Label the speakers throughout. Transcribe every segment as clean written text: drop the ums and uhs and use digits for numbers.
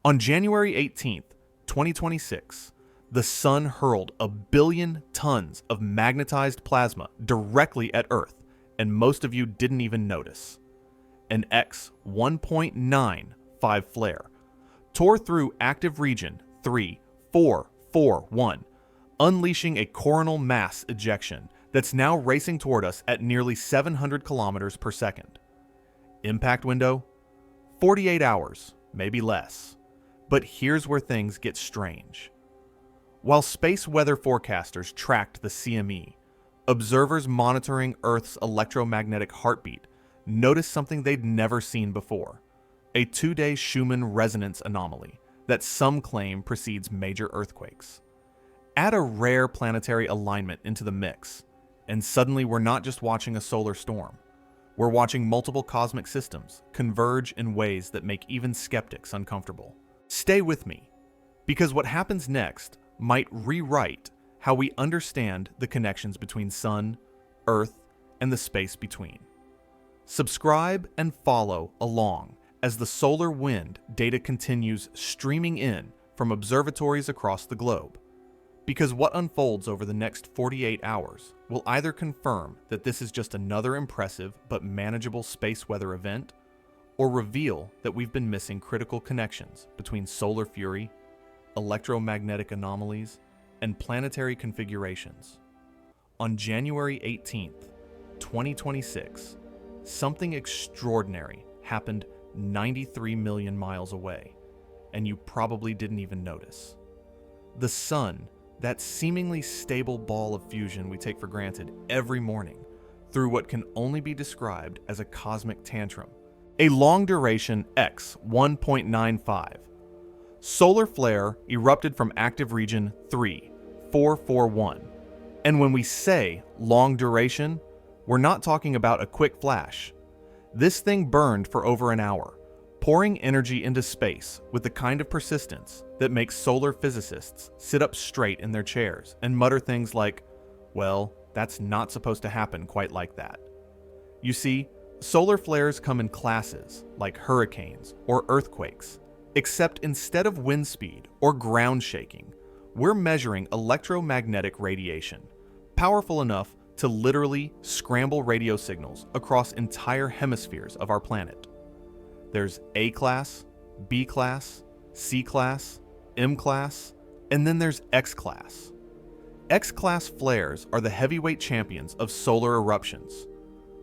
Speaker 1: On January 18th, 2026, the sun hurled 1 billion tons of magnetized plasma directly at Earth, and most of you didn't even notice. An X 1.95 flare tore through active region 3441, unleashing a coronal mass ejection that's now racing toward us at nearly 700 kilometers per second. Impact window? 48 hours, maybe less. But here's where things get strange. While space weather forecasters tracked the CME, observers monitoring Earth's electromagnetic heartbeat noticed something they'd never seen before: a 2-day Schumann resonance anomaly that some claim precedes major earthquakes. Add a rare planetary alignment into the mix, and suddenly we're not just watching a solar storm. We're watching multiple cosmic systems converge in ways that make even skeptics uncomfortable. Stay with me, because what happens next might rewrite how we understand the connections between Sun, Earth, and the space between. Subscribe and follow along as the solar wind data continues streaming in from observatories across the globe, because what unfolds over the next 48 hours will either confirm that this is just another impressive but manageable space weather event, or reveal that we've been missing critical connections between solar fury, electromagnetic anomalies, and planetary configurations. On January 18th, 2026, something extraordinary happened 93 million miles away, and you probably didn't even notice. The sun, that seemingly stable ball of fusion we take for granted every morning, through what can only be described as a cosmic tantrum, a long-duration X 1.95 solar flare erupted from active region 3441. And when we say long duration, we're not talking about a quick flash. This thing burned for over an hour, pouring energy into space with the kind of persistence that makes solar physicists sit up straight in their chairs and mutter things like, well, that's not supposed to happen quite like that. You see, solar flares come in classes like hurricanes or earthquakes, except instead of wind speed or ground shaking, we're measuring electromagnetic radiation, powerful enough to literally scramble radio signals across entire hemispheres of our planet. There's A class, B class, C class, M class, and then there's X class. X class flares are the heavyweight champions of solar eruptions,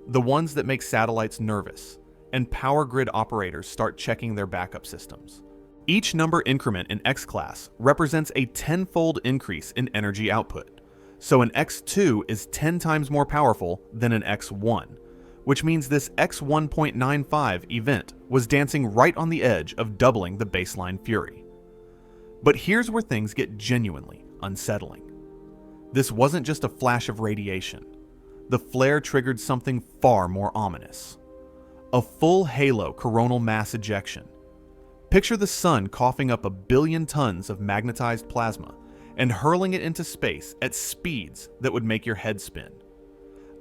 Speaker 1: the ones that make satellites nervous and power grid operators start checking their backup systems. Each number increment in X class represents a 10-fold increase in energy output. So an X2 is 10 times more powerful than an X1, which means this X 1.95 event was dancing right on the edge of doubling the baseline fury. But here's where things get genuinely unsettling. This wasn't just a flash of radiation. The flare triggered something far more ominous. A full halo coronal mass ejection. Picture the sun coughing up 1 billion tons of magnetized plasma and hurling it into space at speeds that would make your head spin.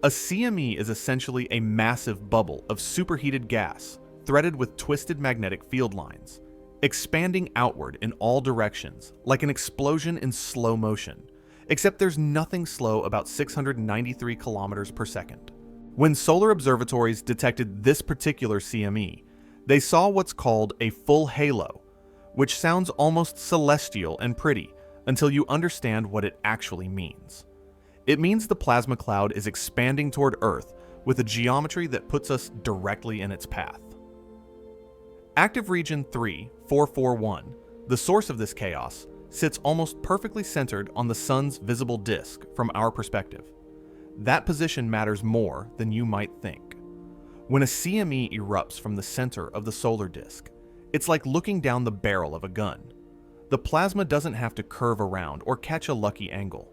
Speaker 1: A CME is essentially a massive bubble of superheated gas threaded with twisted magnetic field lines, expanding outward in all directions like an explosion in slow motion, except there's nothing slow about 693 kilometers per second. When solar observatories detected this particular CME, they saw what's called a full halo, which sounds almost celestial and pretty until you understand what it actually means. It means the plasma cloud is expanding toward Earth with a geometry that puts us directly in its path. Active region 3441, the source of this chaos, sits almost perfectly centered on the sun's visible disk from our perspective. That position matters more than you might think. When a CME erupts from the center of the solar disk, it's like looking down the barrel of a gun. The plasma doesn't have to curve around or catch a lucky angle.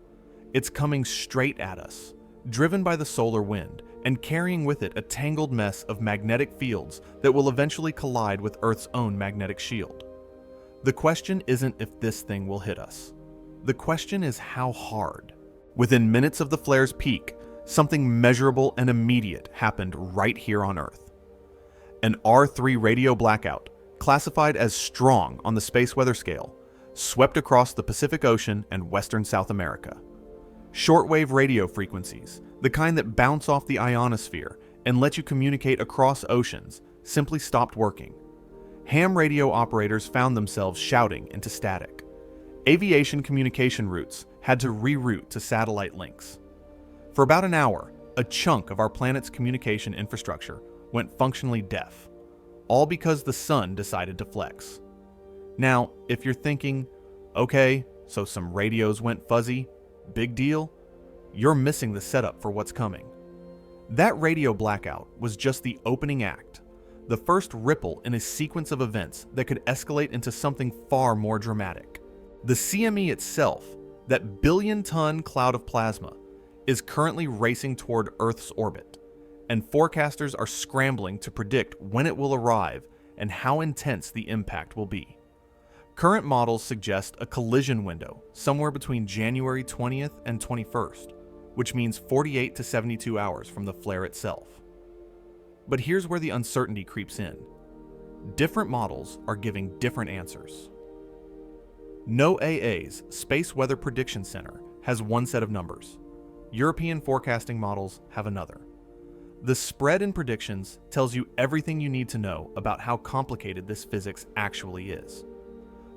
Speaker 1: It's coming straight at us, driven by the solar wind and carrying with it a tangled mess of magnetic fields that will eventually collide with Earth's own magnetic shield. The question isn't if this thing will hit us. The question is how hard. Within minutes of the flare's peak, something measurable and immediate happened right here on Earth. An R3 radio blackout, classified as strong on the space weather scale, swept across the Pacific Ocean and western South America. Shortwave radio frequencies, the kind that bounce off the ionosphere and let you communicate across oceans, simply stopped working. Ham radio operators found themselves shouting into static. Aviation communication routes had to reroute to satellite links. For about an hour, a chunk of our planet's communication infrastructure went functionally deaf, all because the sun decided to flex. Now, if you're thinking, okay, so some radios went fuzzy, big deal, you're missing the setup for what's coming. That radio blackout was just the opening act, the first ripple in a sequence of events that could escalate into something far more dramatic. The CME itself, that billion-ton cloud of plasma, is currently racing toward Earth's orbit, and forecasters are scrambling to predict when it will arrive and how intense the impact will be. Current models suggest a collision window somewhere between January 20th and 21st, which means 48 to 72 hours from the flare itself. But here's where the uncertainty creeps in. Different models are giving different answers. NOAA's Space Weather Prediction Center has one set of numbers. European forecasting models have another. The spread in predictions tells you everything you need to know about how complicated this physics actually is.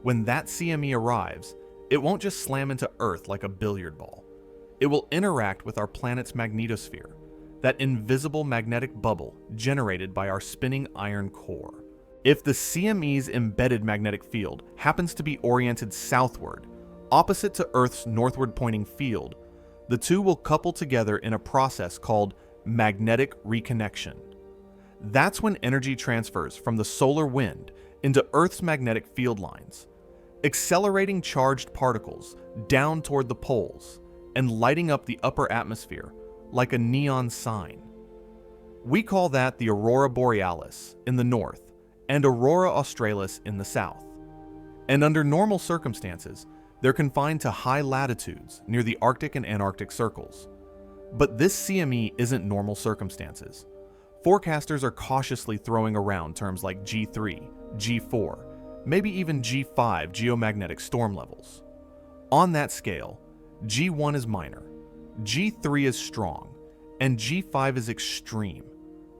Speaker 1: When that CME arrives, it won't just slam into Earth like a billiard ball. It will interact with our planet's magnetosphere, that invisible magnetic bubble generated by our spinning iron core. If the CME's embedded magnetic field happens to be oriented southward, opposite to Earth's northward pointing field, the two will couple together in a process called magnetic reconnection. That's when energy transfers from the solar wind into Earth's magnetic field lines, accelerating charged particles down toward the poles and lighting up the upper atmosphere like a neon sign. We call that the aurora borealis in the north and aurora australis in the south. And under normal circumstances, they're confined to high latitudes near the Arctic and Antarctic circles. But this CME isn't normal circumstances. Forecasters are cautiously throwing around terms like G3, G4, maybe even G5 geomagnetic storm levels. On that scale, G1 is minor, G3 is strong, and G5 is extreme,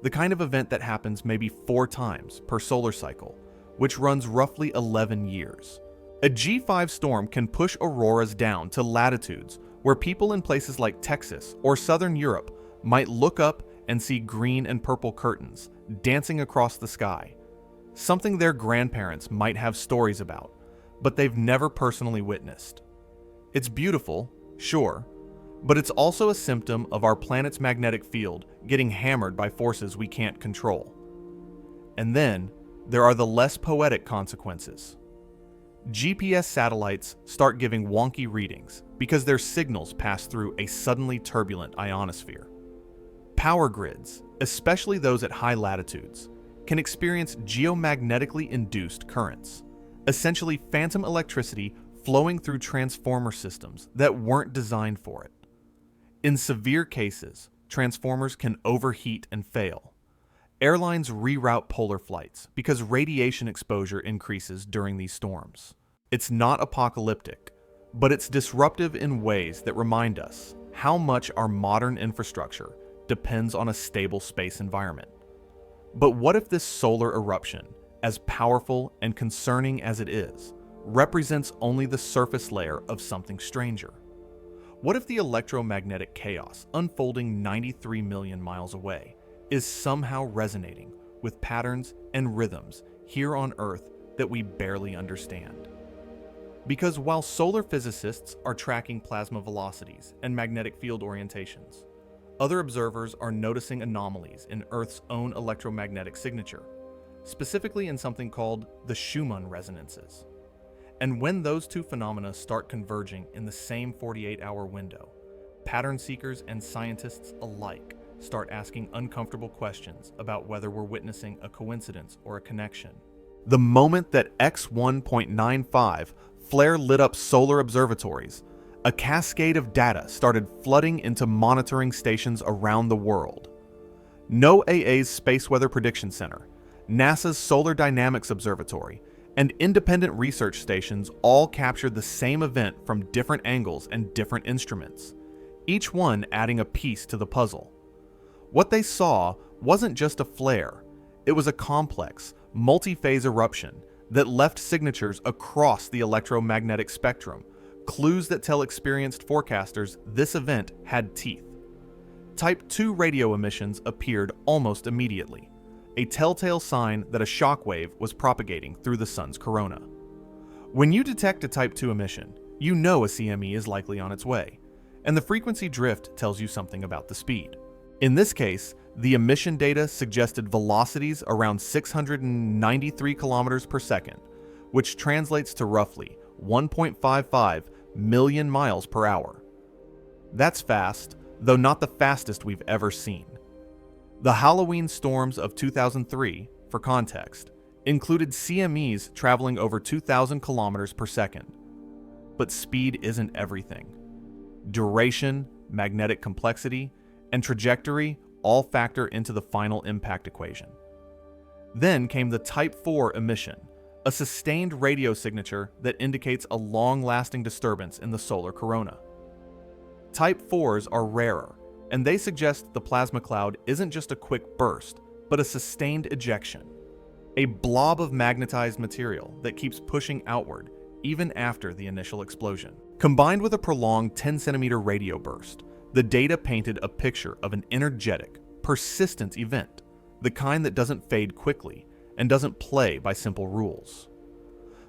Speaker 1: the kind of event that happens maybe 4 times per solar cycle, which runs roughly 11 years. A G5 storm can push auroras down to latitudes where people in places like Texas or southern Europe might look up and see green and purple curtains dancing across the sky, something their grandparents might have stories about, but they've never personally witnessed. It's beautiful, sure, but it's also a symptom of our planet's magnetic field getting hammered by forces we can't control. And then, there are the less poetic consequences. GPS satellites start giving wonky readings because their signals pass through a suddenly turbulent ionosphere. Power grids, especially those at high latitudes, can experience geomagnetically induced currents, essentially phantom electricity flowing through transformer systems that weren't designed for it. In severe cases, transformers can overheat and fail. Airlines reroute polar flights because radiation exposure increases during these storms. It's not apocalyptic, but it's disruptive in ways that remind us how much our modern infrastructure depends on a stable space environment. But what if this solar eruption, as powerful and concerning as it is, represents only the surface layer of something stranger? What if the electromagnetic chaos unfolding 93 million miles away is somehow resonating with patterns and rhythms here on Earth that we barely understand? Because while solar physicists are tracking plasma velocities and magnetic field orientations, other observers are noticing anomalies in Earth's own electromagnetic signature, specifically in something called the Schumann resonances. And when those two phenomena start converging in the same 48-hour window, pattern seekers and scientists alike start asking uncomfortable questions about whether we're witnessing a coincidence or a connection. The moment that X1.95 flare lit up solar observatories, a cascade of data started flooding into monitoring stations around the world. NOAA's Space Weather Prediction Center NASA's Solar Dynamics Observatory, and independent research stations all captured the same event from different angles and different instruments, each one adding a piece to the puzzle. What they saw wasn't just a flare, it was a complex, multi-phase eruption that left signatures across the electromagnetic spectrum, clues that tell experienced forecasters this event had teeth. Type 2 radio emissions appeared almost immediately, a telltale sign that a shock wave was propagating through the sun's corona. When you detect a Type 2 emission, you know a CME is likely on its way, and the frequency drift tells you something about the speed. In this case, the emission data suggested velocities around 693 kilometers per second, which translates to roughly 1.55 million miles per hour. That's fast, though not the fastest we've ever seen. The Halloween storms of 2003, for context, included CMEs traveling over 2,000 kilometers per second. But speed isn't everything. Duration, magnetic complexity, and trajectory all factor into the final impact equation. Then came the Type 4 emission, a sustained radio signature that indicates a long-lasting disturbance in the solar corona. Type 4s are rarer, and they suggest the plasma cloud isn't just a quick burst, but a sustained ejection, a blob of magnetized material that keeps pushing outward even after the initial explosion. Combined with a prolonged 10-centimeter radio burst, the data painted a picture of an energetic, persistent event, the kind that doesn't fade quickly and doesn't play by simple rules.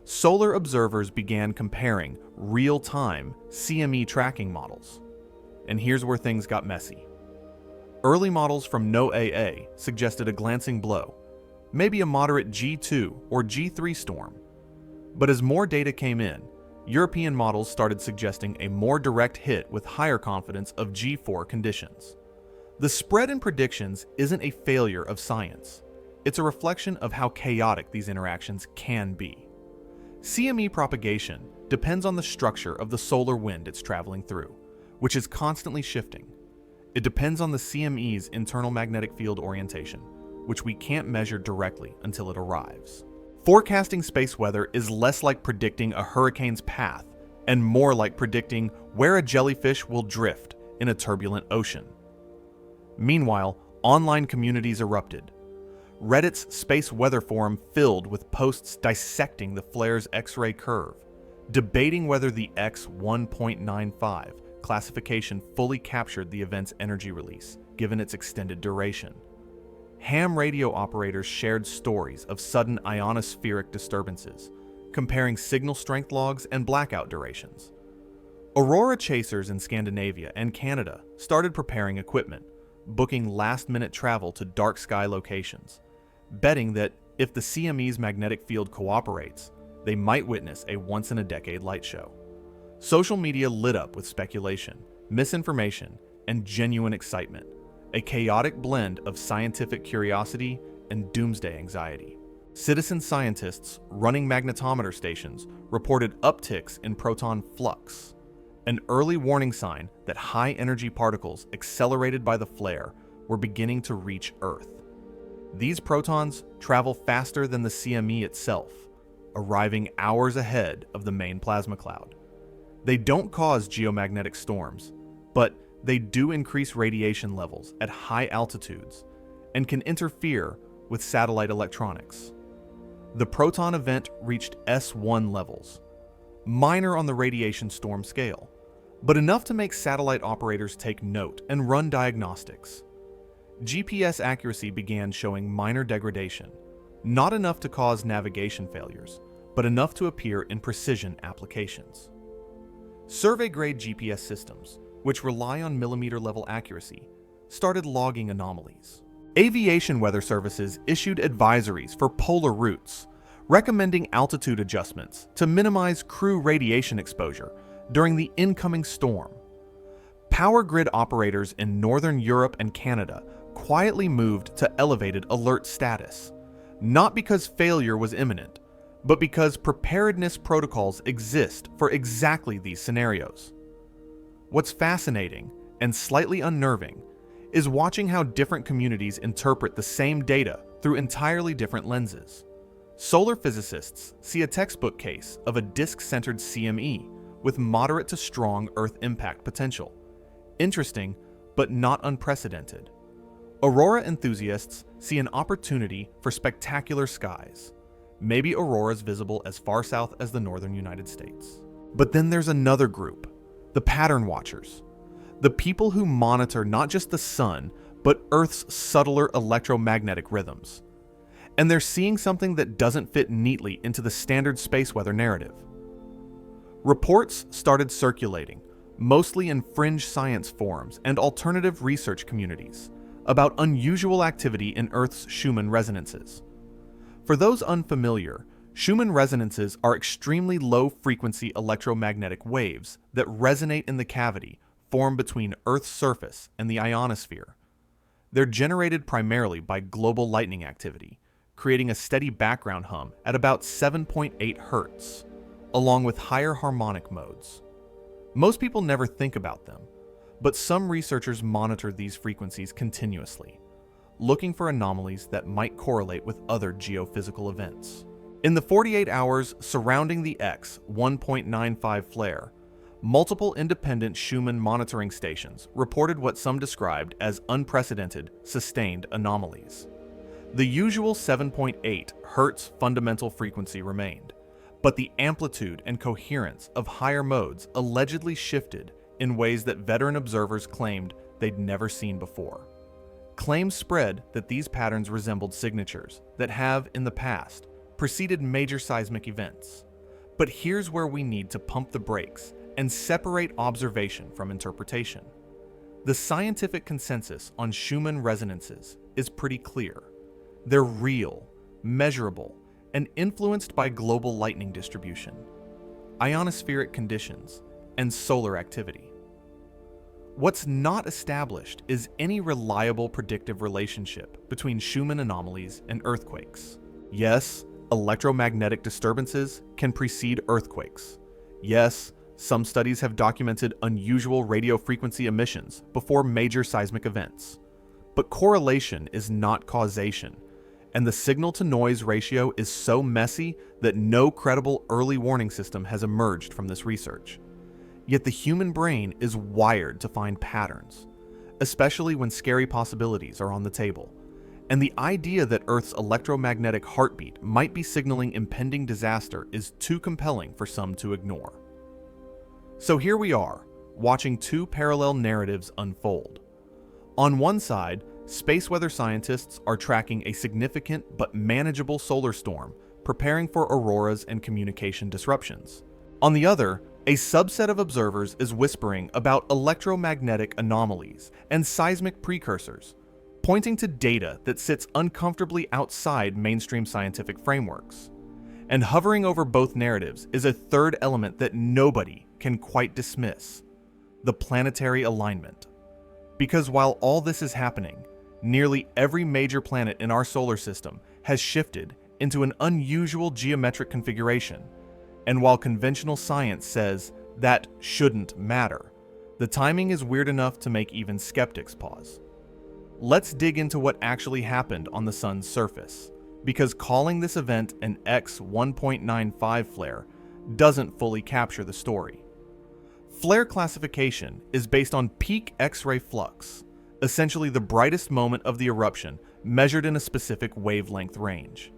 Speaker 1: Solar observers began comparing real-time CME tracking models. And here's where things got messy. Early models from NOAA suggested a glancing blow, maybe a moderate G2 or G3 storm. But as more data came in, European models started suggesting a more direct hit with higher confidence of G4 conditions. The spread in predictions isn't a failure of science. It's a reflection of how chaotic these interactions can be. CME propagation depends on the structure of the solar wind it's traveling through, which is constantly shifting. It depends on the CME's internal magnetic field orientation, which we can't measure directly until it arrives. Forecasting space weather is less like predicting a hurricane's path and more like predicting where a jellyfish will drift in a turbulent ocean. Meanwhile, online communities erupted. Reddit's Space Weather Forum filled with posts dissecting the flare's X-ray curve, debating whether the X1.95 classification fully captured the event's energy release, given its extended duration. Ham radio operators shared stories of sudden ionospheric disturbances, comparing signal strength logs and blackout durations. Aurora chasers in Scandinavia and Canada started preparing equipment, booking last-minute travel to dark sky locations, betting that if the CME's magnetic field cooperates, they might witness a once-in-a-decade light show. Social media lit up with speculation, misinformation, and genuine excitement, a chaotic blend of scientific curiosity and doomsday anxiety. Citizen scientists running magnetometer stations reported upticks in proton flux, an early warning sign that high-energy particles accelerated by the flare were beginning to reach Earth. These protons travel faster than the CME itself, arriving hours ahead of the main plasma cloud. They don't cause geomagnetic storms, but they do increase radiation levels at high altitudes and can interfere with satellite electronics. The proton event reached S1 levels, minor on the radiation storm scale, but enough to make satellite operators take note and run diagnostics. GPS accuracy began showing minor degradation, not enough to cause navigation failures, but enough to appear in precision applications. Survey-grade GPS systems, which rely on millimeter-level accuracy, started logging anomalies. Aviation weather services issued advisories for polar routes, recommending altitude adjustments to minimize crew radiation exposure during the incoming storm. Power grid operators in Northern Europe and Canada quietly moved to elevated alert status, not because failure was imminent, but because preparedness protocols exist for exactly these scenarios. What's fascinating and slightly unnerving is watching how different communities interpret the same data through entirely different lenses. Solar physicists see a textbook case of a disk-centered CME with moderate to strong Earth impact potential. Interesting, but not unprecedented. Aurora enthusiasts see an opportunity for spectacular skies, maybe auroras visible as far south as the northern United States. But then there's another group, the pattern watchers, the people who monitor not just the sun, but Earth's subtler electromagnetic rhythms. And they're seeing something that doesn't fit neatly into the standard space weather narrative. Reports started circulating, mostly in fringe science forums and alternative research communities, about unusual activity in Earth's Schumann resonances. For those unfamiliar, Schumann resonances are extremely low-frequency electromagnetic waves that resonate in the cavity formed between Earth's surface and the ionosphere. They're generated primarily by global lightning activity, creating a steady background hum at about 7.8 Hertz, along with higher harmonic modes. Most people never think about them, but some researchers monitor these frequencies continuously, looking for anomalies that might correlate with other geophysical events. In the 48 hours surrounding the X 1.95 flare, multiple independent Schumann monitoring stations reported what some described as unprecedented, sustained anomalies. The usual 7.8 Hz fundamental frequency remained, but the amplitude and coherence of higher modes allegedly shifted in ways that veteran observers claimed they'd never seen before. Claims spread that these patterns resembled signatures that have, in the past, preceded major seismic events. But here's where we need to pump the brakes and separate observation from interpretation. The scientific consensus on Schumann resonances is pretty clear. They're real, measurable, and influenced by global lightning distribution, ionospheric conditions, and solar activity. What's not established is any reliable predictive relationship between Schumann anomalies and earthquakes. Yes, electromagnetic disturbances can precede earthquakes. Yes, some studies have documented unusual radio frequency emissions before major seismic events. But correlation is not causation, and the signal-to-noise ratio is so messy that no credible early warning system has emerged from this research. Yet the human brain is wired to find patterns, especially when scary possibilities are on the table. And the idea that Earth's electromagnetic heartbeat might be signaling impending disaster is too compelling for some to ignore. So here we are, watching two parallel narratives unfold. On one side, space weather scientists are tracking a significant but manageable solar storm, preparing for auroras and communication disruptions. On the other, a subset of observers is whispering about electromagnetic anomalies and seismic precursors, pointing to data that sits uncomfortably outside mainstream scientific frameworks. And hovering over both narratives is a third element that nobody can quite dismiss: the planetary alignment. Because while all this is happening, nearly every major planet in our solar system has shifted into an unusual geometric configuration. And while conventional science says that shouldn't matter, the timing is weird enough to make even skeptics pause. Let's dig into what actually happened on the sun's surface, because calling this event an X 1.95 flare doesn't fully capture the story. Flare classification is based on peak X-ray flux, essentially the brightest moment of the eruption measured in a specific wavelength range.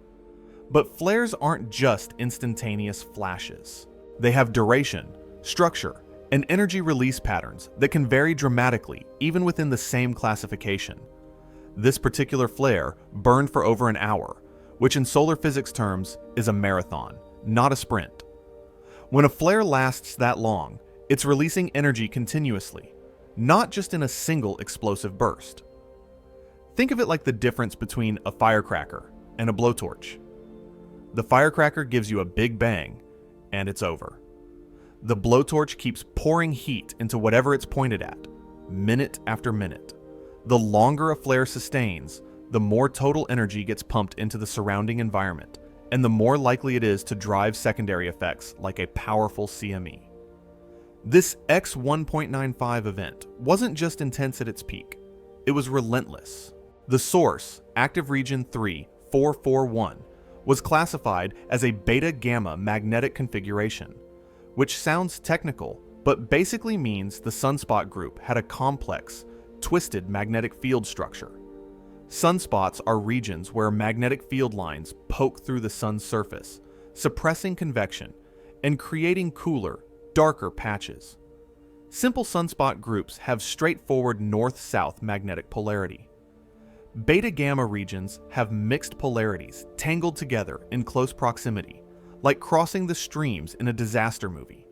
Speaker 1: But flares aren't just instantaneous flashes. They have duration, structure, and energy release patterns that can vary dramatically even within the same classification. This particular flare burned for over an hour, which in solar physics terms is a marathon, not a sprint. When a flare lasts that long, it's releasing energy continuously, not just in a single explosive burst. Think of it like the difference between a firecracker and a blowtorch. The firecracker gives you a big bang, and it's over. The blowtorch keeps pouring heat into whatever it's pointed at, minute after minute. The longer a flare sustains, the more total energy gets pumped into the surrounding environment, and the more likely it is to drive secondary effects like a powerful CME. This X 1.95 event wasn't just intense at its peak, it was relentless. The source, active region 3, 441 was classified as a beta-gamma magnetic configuration, which sounds technical, but basically means the sunspot group had a complex, twisted magnetic field structure. Sunspots are regions where magnetic field lines poke through the sun's surface, suppressing convection and creating cooler, darker patches. Simple sunspot groups have straightforward north-south magnetic polarity. Beta-gamma regions have mixed polarities tangled together in close proximity, like crossing the streams in a disaster movie.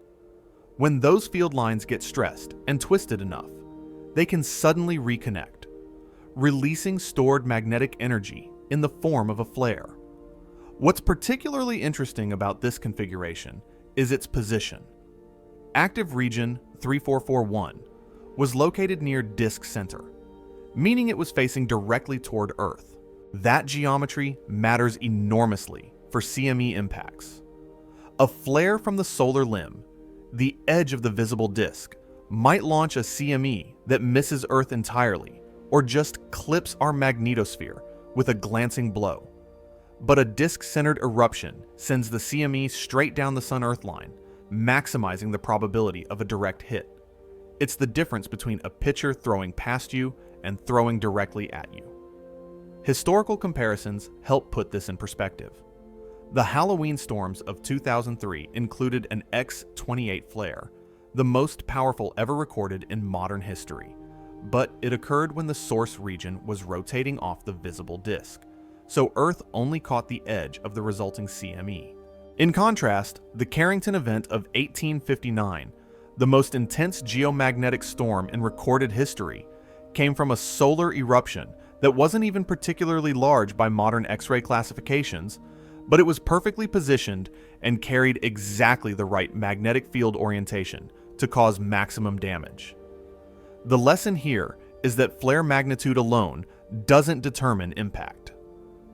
Speaker 1: When those field lines get stressed and twisted enough, they can suddenly reconnect, releasing stored magnetic energy in the form of a flare. What's particularly interesting about this configuration is its position. Active region 3441 was located near disk center, meaning it was facing directly toward Earth. That geometry matters enormously for CME impacts. A flare from the solar limb, the edge of the visible disk, might launch a CME that misses Earth entirely, or just clips our magnetosphere with a glancing blow. But a disk-centered eruption sends the CME straight down the Sun-Earth line, maximizing the probability of a direct hit. It's the difference between a pitcher throwing past you and throwing directly at you. Historical comparisons help put this in perspective. The Halloween storms of 2003 included an X-28 flare, the most powerful ever recorded in modern history, but it occurred when the source region was rotating off the visible disk, so Earth only caught the edge of the resulting CME. In contrast, the Carrington event of 1859, the most intense geomagnetic storm in recorded history, came from a solar eruption that wasn't even particularly large by modern X-ray classifications, but it was perfectly positioned and carried exactly the right magnetic field orientation to cause maximum damage. The lesson here is that flare magnitude alone doesn't determine impact.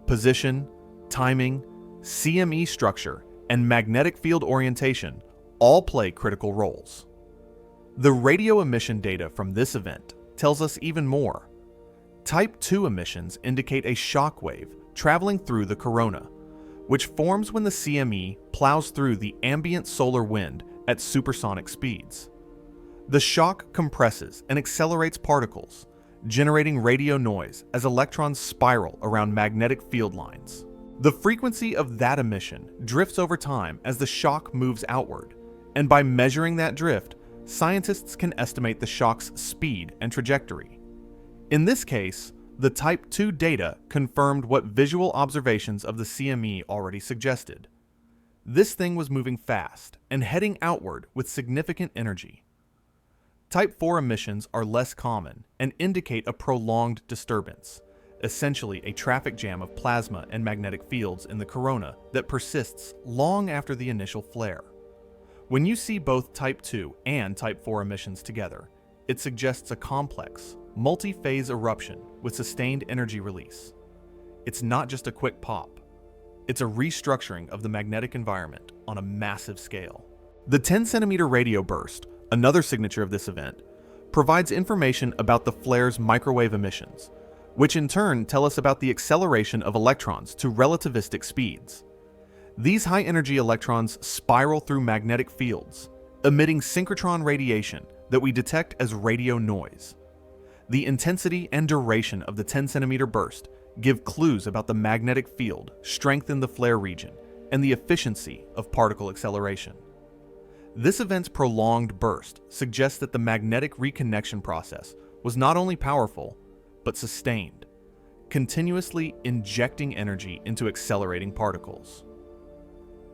Speaker 1: Position, timing, CME structure, and magnetic field orientation all play critical roles. The radio emission data from this event tells us even more. Type 2 emissions indicate a shock wave traveling through the corona, which forms when the CME plows through the ambient solar wind at supersonic speeds. The shock compresses and accelerates particles, generating radio noise as electrons spiral around magnetic field lines. The frequency of that emission drifts over time as the shock moves outward, and by measuring that drift, scientists can estimate the shock's speed and trajectory. In this case, the Type 2 data confirmed what visual observations of the CME already suggested. This thing was moving fast and heading outward with significant energy. Type 4 emissions are less common and indicate a prolonged disturbance, essentially a traffic jam of plasma and magnetic fields in the corona that persists long after the initial flare. When you see both Type 2 and Type 4 emissions together, it suggests a complex, multi-phase eruption with sustained energy release. It's not just a quick pop. It's a restructuring of the magnetic environment on a massive scale. The 10-centimeter radio burst, another signature of this event, provides information about the flare's microwave emissions, which in turn tell us about the acceleration of electrons to relativistic speeds. These high-energy electrons spiral through magnetic fields, emitting synchrotron radiation that we detect as radio noise. The intensity and duration of the 10-centimeter burst give clues about the magnetic field, strengthen the flare region, and the efficiency of particle acceleration. This event's prolonged burst suggests that the magnetic reconnection process was not only powerful, but sustained, continuously injecting energy into accelerating particles.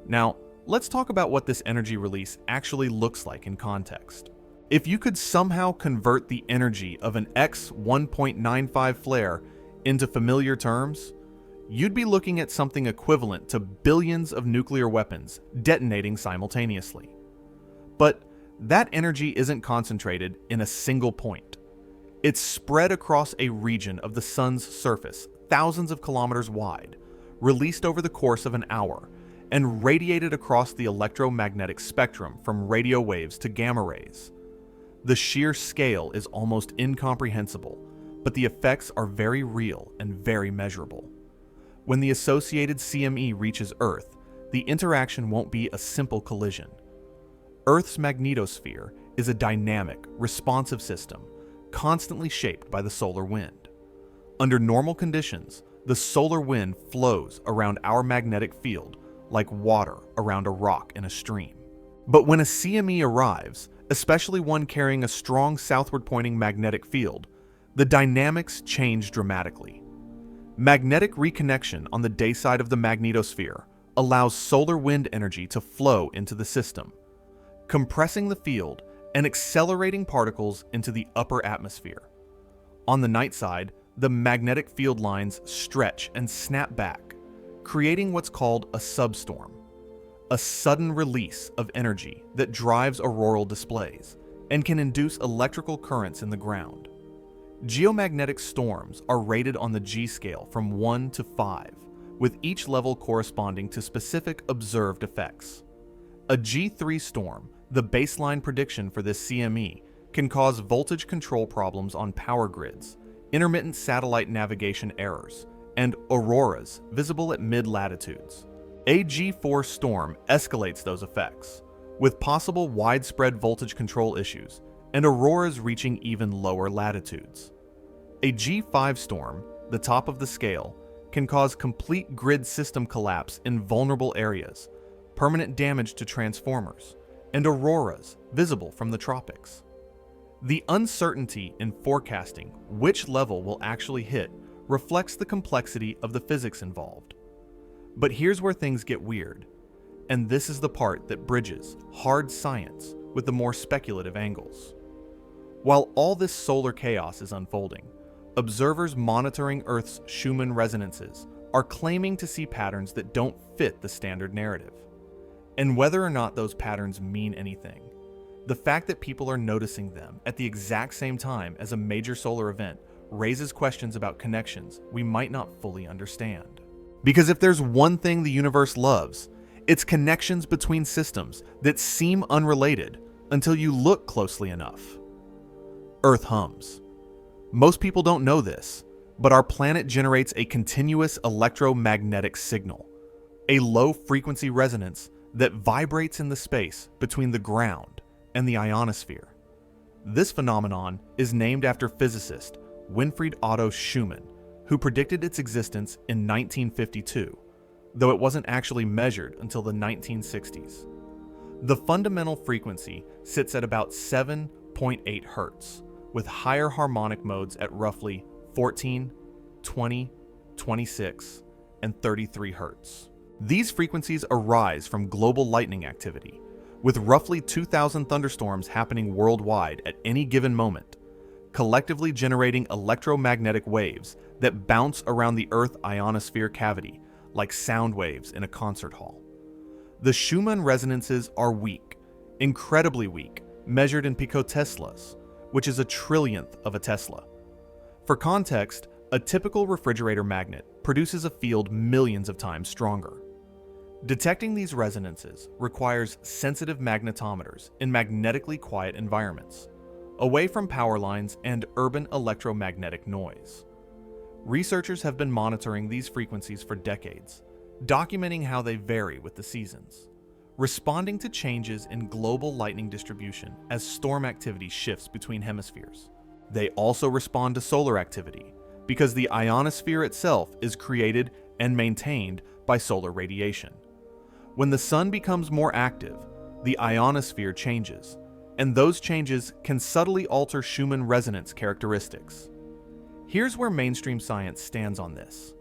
Speaker 1: Now, let's talk about what this energy release actually looks like in context. If you could somehow convert the energy of an X-1.95 flare into familiar terms, you'd be looking at something equivalent to billions of nuclear weapons detonating simultaneously. But that energy isn't concentrated in a single point. It's spread across a region of the sun's surface, thousands of kilometers wide, released over the course of an hour, and radiated across the electromagnetic spectrum from radio waves to gamma rays. The sheer scale is almost incomprehensible, but the effects are very real and very measurable. When the associated CME reaches Earth, the interaction won't be a simple collision. Earth's magnetosphere is a dynamic, responsive system, constantly shaped by the solar wind. Under normal conditions, the solar wind flows around our magnetic field like water around a rock in a stream. But when a CME arrives, especially one carrying a strong southward-pointing magnetic field, the dynamics change dramatically. Magnetic reconnection on the day side of the magnetosphere allows solar wind energy to flow into the system, compressing the field and accelerating particles into the upper atmosphere. On the night side, the magnetic field lines stretch and snap back, creating what's called a substorm, a sudden release of energy that drives auroral displays and can induce electrical currents in the ground. Geomagnetic storms are rated on the G scale from 1 to 5, with each level corresponding to specific observed effects. A G3 storm, the baseline prediction for this CME, can cause voltage control problems on power grids, intermittent satellite navigation errors, and auroras visible at mid-latitudes. A G4 storm escalates those effects, with possible widespread voltage control issues and auroras reaching even lower latitudes. A G5 storm, the top of the scale, can cause complete grid system collapse in vulnerable areas, permanent damage to transformers, and auroras visible from the tropics. The uncertainty in forecasting which level will actually hit reflects the complexity of the physics involved. But here's where things get weird, and this is the part that bridges hard science with the more speculative angles. While all this solar chaos is unfolding, observers monitoring Earth's Schumann resonances are claiming to see patterns that don't fit the standard narrative. And whether or not those patterns mean anything, the fact that people are noticing them at the exact same time as a major solar event raises questions about connections we might not fully understand. Because if there's one thing the universe loves, it's connections between systems that seem unrelated until you look closely enough. Earth hums. Most people don't know this, but our planet generates a continuous electromagnetic signal, a low-frequency resonance that vibrates in the space between the ground and the ionosphere. This phenomenon is named after physicist Winfried Otto Schumann, who predicted its existence in 1952, though it wasn't actually measured until the 1960s. The fundamental frequency sits at about 7.8 Hz, with higher harmonic modes at roughly 14, 20, 26, and 33 Hz. These frequencies arise from global lightning activity, with roughly 2,000 thunderstorms happening worldwide at any given moment, collectively generating electromagnetic waves that bounce around the Earth ionosphere cavity like sound waves in a concert hall. The Schumann resonances are weak, incredibly weak, measured in picoteslas, which is a trillionth of a Tesla. For context, a typical refrigerator magnet produces a field millions of times stronger. Detecting these resonances requires sensitive magnetometers in magnetically quiet environments, away from power lines and urban electromagnetic noise. Researchers have been monitoring these frequencies for decades, documenting how they vary with the seasons, responding to changes in global lightning distribution as storm activity shifts between hemispheres. They also respond to solar activity, because the ionosphere itself is created and maintained by solar radiation. When the sun becomes more active, the ionosphere changes, and those changes can subtly alter Schumann resonance characteristics. Here's where mainstream science stands on this.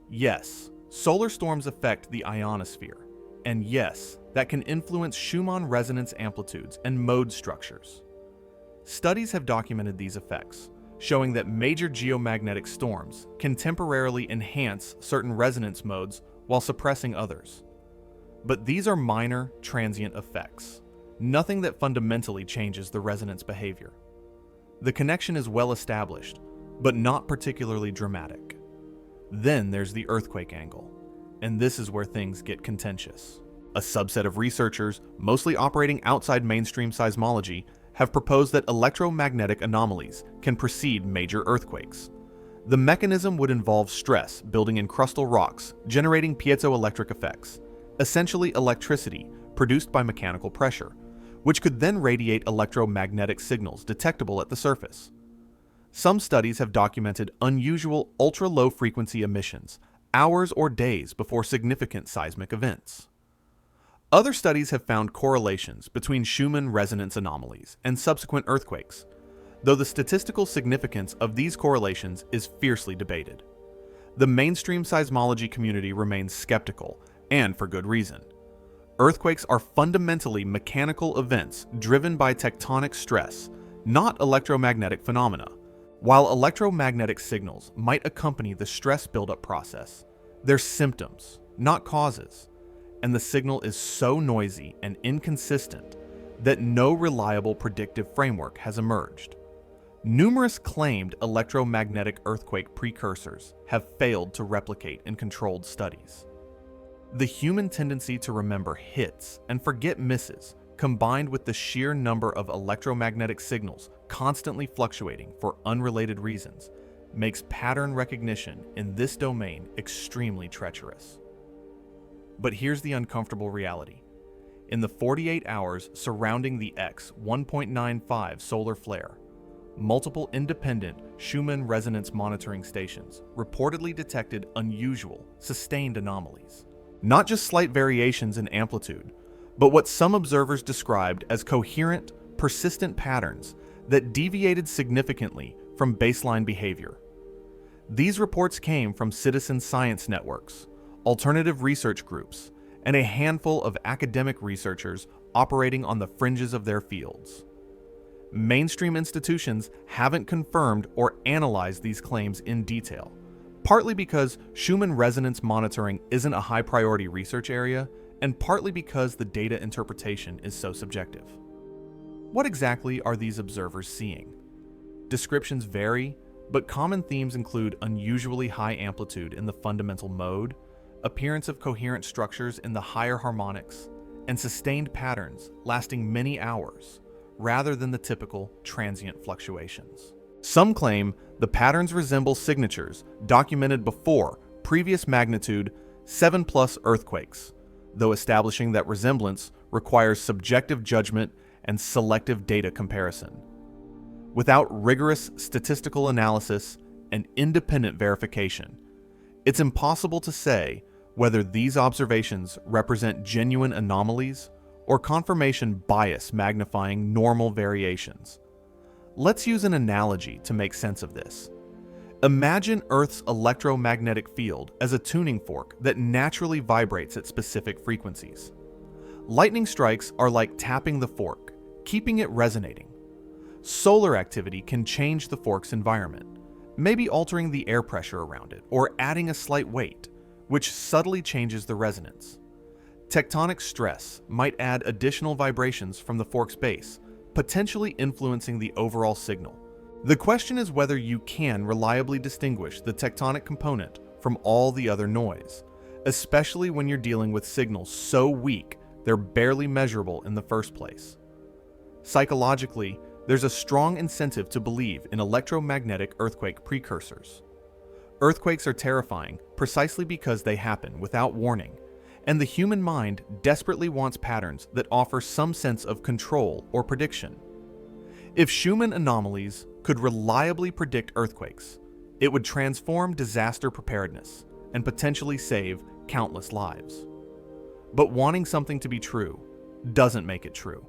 Speaker 1: Yes, solar storms affect the ionosphere, and yes, that can influence Schumann resonance amplitudes and mode structures. Studies have documented these effects, showing that major geomagnetic storms can temporarily enhance certain resonance modes while suppressing others. But these are minor, transient effects, nothing that fundamentally changes the resonance behavior. The connection is well established, but not particularly dramatic. Then there's the earthquake angle, and this is where things get contentious. A subset of researchers, mostly operating outside mainstream seismology, have proposed that electromagnetic anomalies can precede major earthquakes. The mechanism would involve stress building in crustal rocks, generating piezoelectric effects, essentially electricity produced by mechanical pressure, which could then radiate electromagnetic signals detectable at the surface. Some studies have documented unusual ultra-low frequency emissions hours or days before significant seismic events. Other studies have found correlations between Schumann resonance anomalies and subsequent earthquakes, though the statistical significance of these correlations is fiercely debated. The mainstream seismology community remains skeptical, and for good reason. Earthquakes are fundamentally mechanical events driven by tectonic stress, not electromagnetic phenomena. While electromagnetic signals might accompany the stress buildup process, they're symptoms, not causes, and the signal is so noisy and inconsistent that no reliable predictive framework has emerged. Numerous claimed electromagnetic earthquake precursors have failed to replicate in controlled studies. The human tendency to remember hits and forget misses, combined with the sheer number of electromagnetic signals constantly fluctuating for unrelated reasons, makes pattern recognition in this domain extremely treacherous. But here's the uncomfortable reality. In the 48 hours surrounding the X 1.95 solar flare, multiple independent Schumann resonance monitoring stations reportedly detected unusual, sustained anomalies. Not just slight variations in amplitude, but what some observers described as coherent, persistent patterns that deviated significantly from baseline behavior. These reports came from citizen science networks, alternative research groups, and a handful of academic researchers operating on the fringes of their fields. Mainstream institutions haven't confirmed or analyzed these claims in detail, partly because Schumann resonance monitoring isn't a high-priority research area, and partly because the data interpretation is so subjective. What exactly are these observers seeing? Descriptions vary, but common themes include unusually high amplitude in the fundamental mode, appearance of coherent structures in the higher harmonics, and sustained patterns lasting many hours, rather than the typical transient fluctuations. Some claim the patterns resemble signatures documented before previous magnitude 7+ earthquakes, though establishing that resemblance requires subjective judgment and selective data comparison. Without rigorous statistical analysis and independent verification, it's impossible to say whether these observations represent genuine anomalies or confirmation bias magnifying normal variations. Let's use an analogy to make sense of this. Imagine Earth's electromagnetic field as a tuning fork that naturally vibrates at specific frequencies. Lightning strikes are like tapping the fork, keeping it resonating. Solar activity can change the fork's environment, maybe altering the air pressure around it or adding a slight weight, which subtly changes the resonance. Tectonic stress might add additional vibrations from the fork's base, potentially influencing the overall signal. The question is whether you can reliably distinguish the tectonic component from all the other noise, especially when you're dealing with signals so weak they're barely measurable in the first place. Psychologically, there's a strong incentive to believe in electromagnetic earthquake precursors. Earthquakes are terrifying precisely because they happen without warning, and the human mind desperately wants patterns that offer some sense of control or prediction. If Schumann anomalies could reliably predict earthquakes, it would transform disaster preparedness and potentially save countless lives. But wanting something to be true doesn't make it true,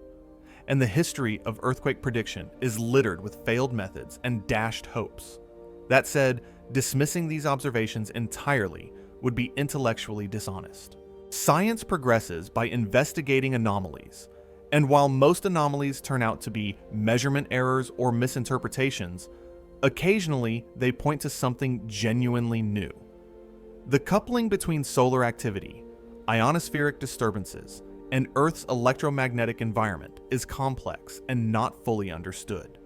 Speaker 1: and the history of earthquake prediction is littered with failed methods and dashed hopes. That said, dismissing these observations entirely would be intellectually dishonest. Science progresses by investigating anomalies, and while most anomalies turn out to be measurement errors or misinterpretations, occasionally they point to something genuinely new. The coupling between solar activity, ionospheric disturbances, and Earth's electromagnetic environment is complex and not fully understood.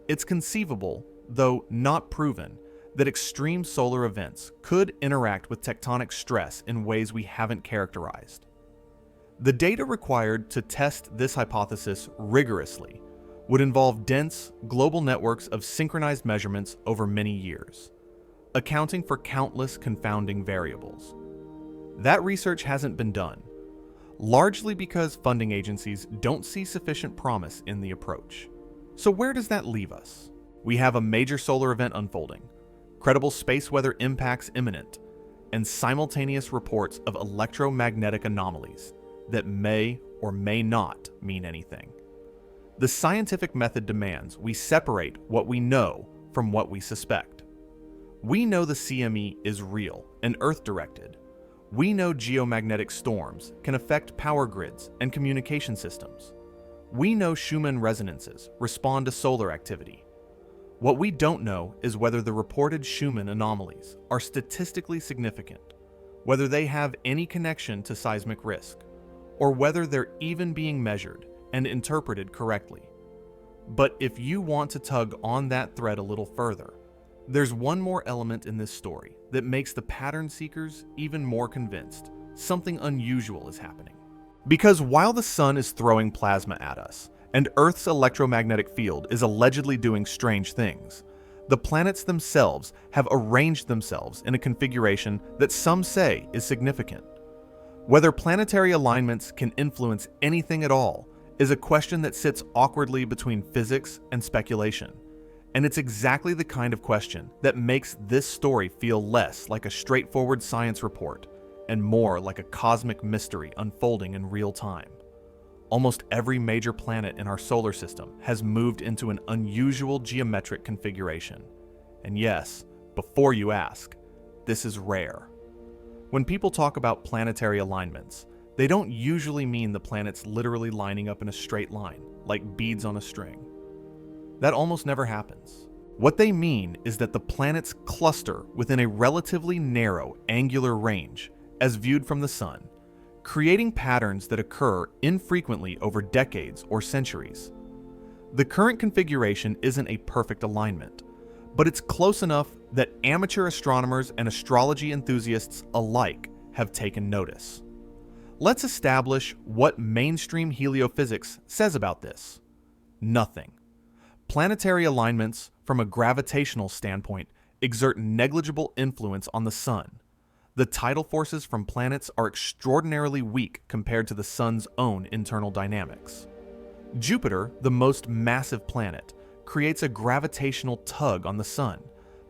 Speaker 1: It's conceivable, though not proven, that extreme solar events could interact with tectonic stress in ways we haven't characterized. The data required to test this hypothesis rigorously would involve dense, global networks of synchronized measurements over many years. accounting for countless confounding variables. That research hasn't been done, largely because funding agencies don't see sufficient promise in the approach. So where does that leave us? We have a major solar event unfolding, credible space weather impacts imminent, and simultaneous reports of electromagnetic anomalies that may or may not mean anything. The scientific method demands we separate what we know from what we suspect. We know the CME is real and Earth-directed. We know geomagnetic storms can affect power grids and communication systems. We know Schumann resonances respond to solar activity. What we don't know is whether the reported Schumann anomalies are statistically significant, whether they have any connection to seismic risk, or whether they're even being measured and interpreted correctly. But if you want to tug on that thread a little further, there's one more element in this story that makes the pattern seekers even more convinced something unusual is happening. Because while the sun is throwing plasma at us, and Earth's electromagnetic field is allegedly doing strange things, the planets themselves have arranged themselves in a configuration that some say is significant. Whether planetary alignments can influence anything at all is a question that sits awkwardly between physics and speculation. And it's exactly the kind of question that makes this story feel less like a straightforward science report and more like a cosmic mystery unfolding in real time. Almost every major planet in our solar system has moved into an unusual geometric configuration. And yes, before you ask, this is rare. When people talk about planetary alignments, they don't usually mean the planets literally lining up in a straight line, like beads on a string. That almost never happens. What they mean is that the planets cluster within a relatively narrow angular range as viewed from the sun, creating patterns that occur infrequently over decades or centuries. The current configuration isn't a perfect alignment, but it's close enough that amateur astronomers and astrology enthusiasts alike have taken notice. Let's establish what mainstream heliophysics says about this. Nothing. Planetary alignments, from a gravitational standpoint, exert negligible influence on the sun. The tidal forces from planets are extraordinarily weak compared to the sun's own internal dynamics. Jupiter, the most massive planet, creates a gravitational tug on the sun,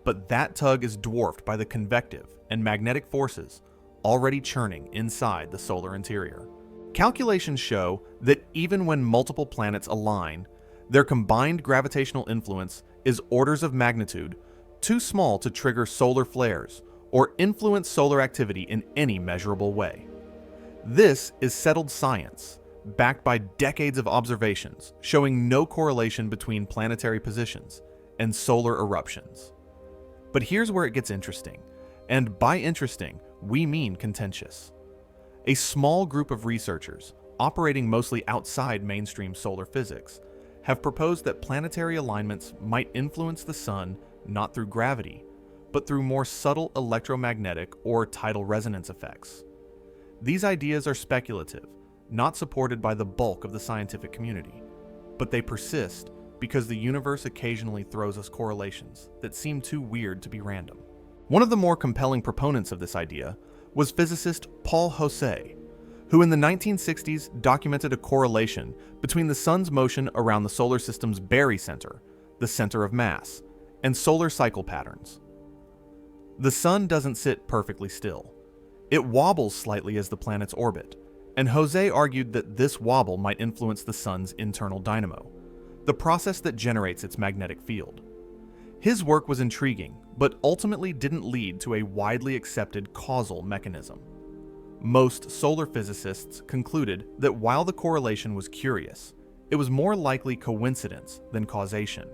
Speaker 1: but that tug is dwarfed by the convective and magnetic forces already churning inside the solar interior. Calculations show that even when multiple planets align, their combined gravitational influence is orders of magnitude too small to trigger solar flares or influence solar activity in any measurable way. This is settled science, backed by decades of observations showing no correlation between planetary positions and solar eruptions. But here's where it gets interesting, and by interesting, we mean contentious. A small group of researchers, operating mostly outside mainstream solar physics, have proposed that planetary alignments might influence the sun not through gravity, but through more subtle electromagnetic or tidal resonance effects. These ideas are speculative, not supported by the bulk of the scientific community, but they persist because the universe occasionally throws us correlations that seem too weird to be random. One of the more compelling proponents of this idea was physicist Paul Jose, who in the 1960s documented a correlation between the sun's motion around the solar system's barycenter, the center of mass, and solar cycle patterns. The sun doesn't sit perfectly still. It wobbles slightly as the planets orbit, and Jose argued that this wobble might influence the sun's internal dynamo, the process that generates its magnetic field. His work was intriguing, but ultimately didn't lead to a widely accepted causal mechanism. Most solar physicists concluded that while the correlation was curious, it was more likely coincidence than causation.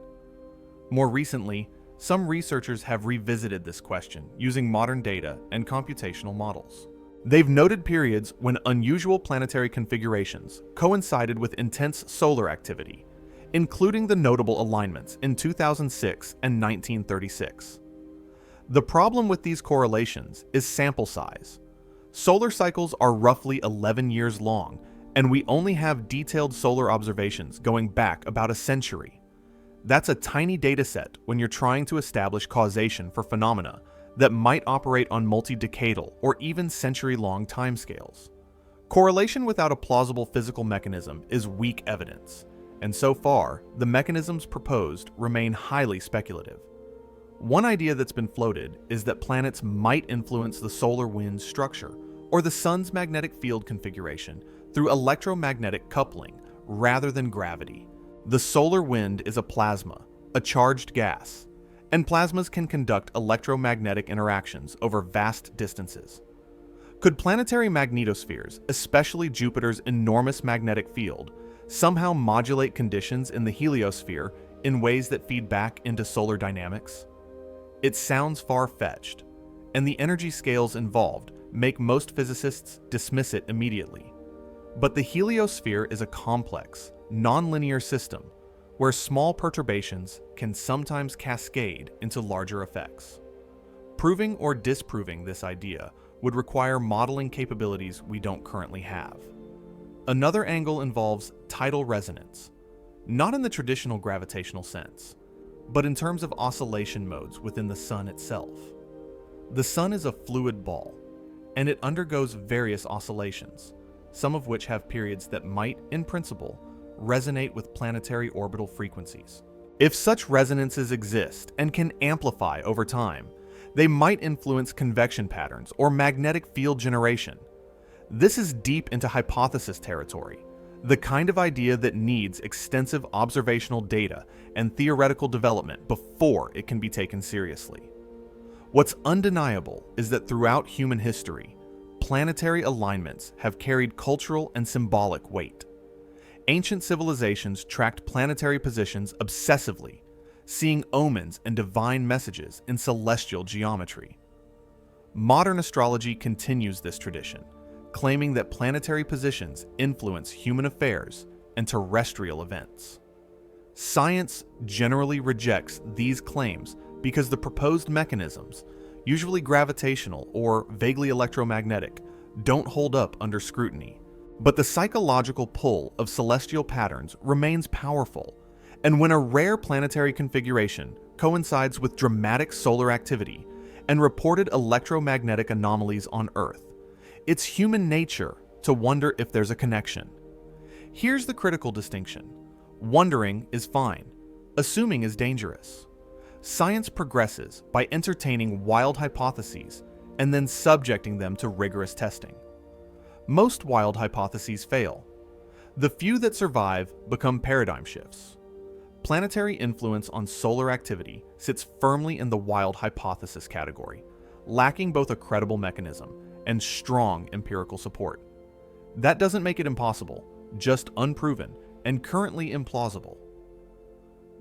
Speaker 1: More recently, some researchers have revisited this question using modern data and computational models. They've noted periods when unusual planetary configurations coincided with intense solar activity, including the notable alignments in 2006 and 1936. The problem with these correlations is sample size. Solar cycles are roughly 11 years long, and we only have detailed solar observations going back about a century. That's a tiny data set when you're trying to establish causation for phenomena that might operate on multi-decadal or even century-long timescales. Correlation without a plausible physical mechanism is weak evidence, and so far, the mechanisms proposed remain highly speculative. One idea that's been floated is that planets might influence the solar wind's structure or the sun's magnetic field configuration through electromagnetic coupling rather than gravity. The solar wind is a plasma, a charged gas, and plasmas can conduct electromagnetic interactions over vast distances. Could planetary magnetospheres, especially Jupiter's enormous magnetic field, somehow modulate conditions in the heliosphere in ways that feed back into solar dynamics? It sounds far-fetched, and the energy scales involved make most physicists dismiss it immediately. But the heliosphere is a complex, nonlinear system where small perturbations can sometimes cascade into larger effects. Proving or disproving this idea would require modeling capabilities we don't currently have. Another angle involves tidal resonance, not in the traditional gravitational sense, but in terms of oscillation modes within the sun itself. The sun is a fluid ball, and it undergoes various oscillations, some of which have periods that might, in principle, resonate with planetary orbital frequencies. If such resonances exist and can amplify over time, they might influence convection patterns or magnetic field generation. This is deep into hypothesis territory, the kind of idea that needs extensive observational data and theoretical development before it can be taken seriously. What's undeniable is that throughout human history, planetary alignments have carried cultural and symbolic weight. Ancient civilizations tracked planetary positions obsessively, seeing omens and divine messages in celestial geometry. Modern astrology continues this tradition, claiming that planetary positions influence human affairs and terrestrial events. Science generally rejects these claims because the proposed mechanisms, usually gravitational or vaguely electromagnetic, don't hold up under scrutiny. But the psychological pull of celestial patterns remains powerful, and when a rare planetary configuration coincides with dramatic solar activity and reported electromagnetic anomalies on Earth, it's human nature to wonder if there's a connection. Here's the critical distinction. Wondering is fine. Assuming is dangerous. Science progresses by entertaining wild hypotheses and then subjecting them to rigorous testing. Most wild hypotheses fail. The few that survive become paradigm shifts. Planetary influence on solar activity sits firmly in the wild hypothesis category, lacking both a credible mechanism and strong empirical support. That doesn't make it impossible, just unproven and currently implausible.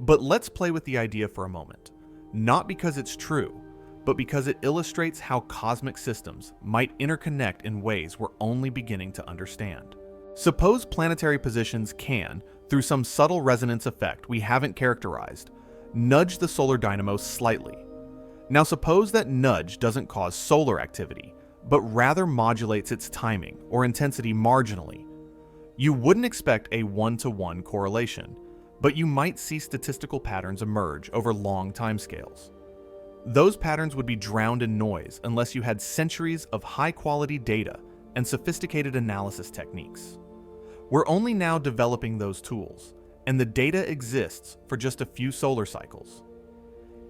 Speaker 1: But let's play with the idea for a moment, not because it's true, but because it illustrates how cosmic systems might interconnect in ways we're only beginning to understand. Suppose planetary positions can, through some subtle resonance effect we haven't characterized, nudge the solar dynamo slightly. Now suppose that nudge doesn't cause solar activity, but rather modulates its timing or intensity marginally. You wouldn't expect a one-to-one correlation, but you might see statistical patterns emerge over long timescales. Those patterns would be drowned in noise unless you had centuries of high-quality data and sophisticated analysis techniques. We're only now developing those tools, and the data exists for just a few solar cycles.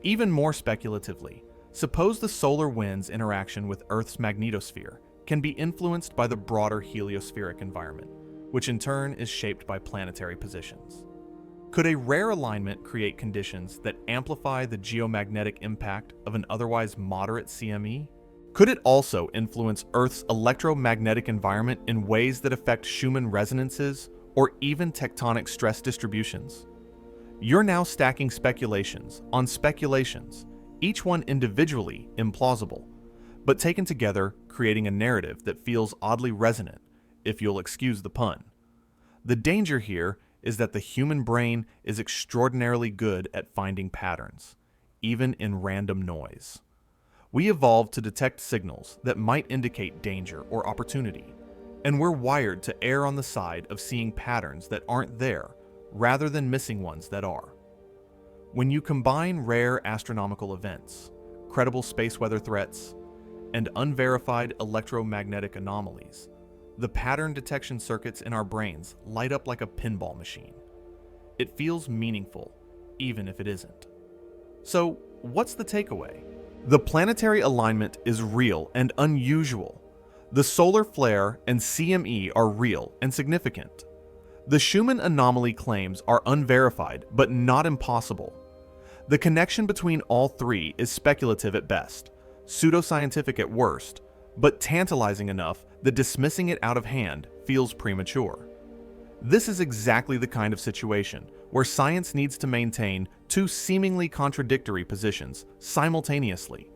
Speaker 1: Even more speculatively, suppose the solar wind's interaction with Earth's magnetosphere can be influenced by the broader heliospheric environment, which in turn is shaped by planetary positions. Could a rare alignment create conditions that amplify the geomagnetic impact of an otherwise moderate CME? Could it also influence Earth's electromagnetic environment in ways that affect Schumann resonances or even tectonic stress distributions? You're now stacking speculations on speculations, each one individually implausible, but taken together creating a narrative that feels oddly resonant, if you'll excuse the pun. The danger here is that the human brain is extraordinarily good at finding patterns, even in random noise. We evolved to detect signals that might indicate danger or opportunity, and we're wired to err on the side of seeing patterns that aren't there rather than missing ones that are. When you combine rare astronomical events, incredible space weather threats, and unverified electromagnetic anomalies, the pattern detection circuits in our brains light up like a pinball machine. It feels meaningful, even if it isn't. So, what's the takeaway? The planetary alignment is real and unusual. The solar flare and CME are real and significant. The Schumann anomaly claims are unverified but not impossible. The connection between all three is speculative at best, pseudoscientific at worst, but tantalizing enough that dismissing it out of hand feels premature. This is exactly the kind of situation where science needs to maintain two seemingly contradictory positions simultaneously: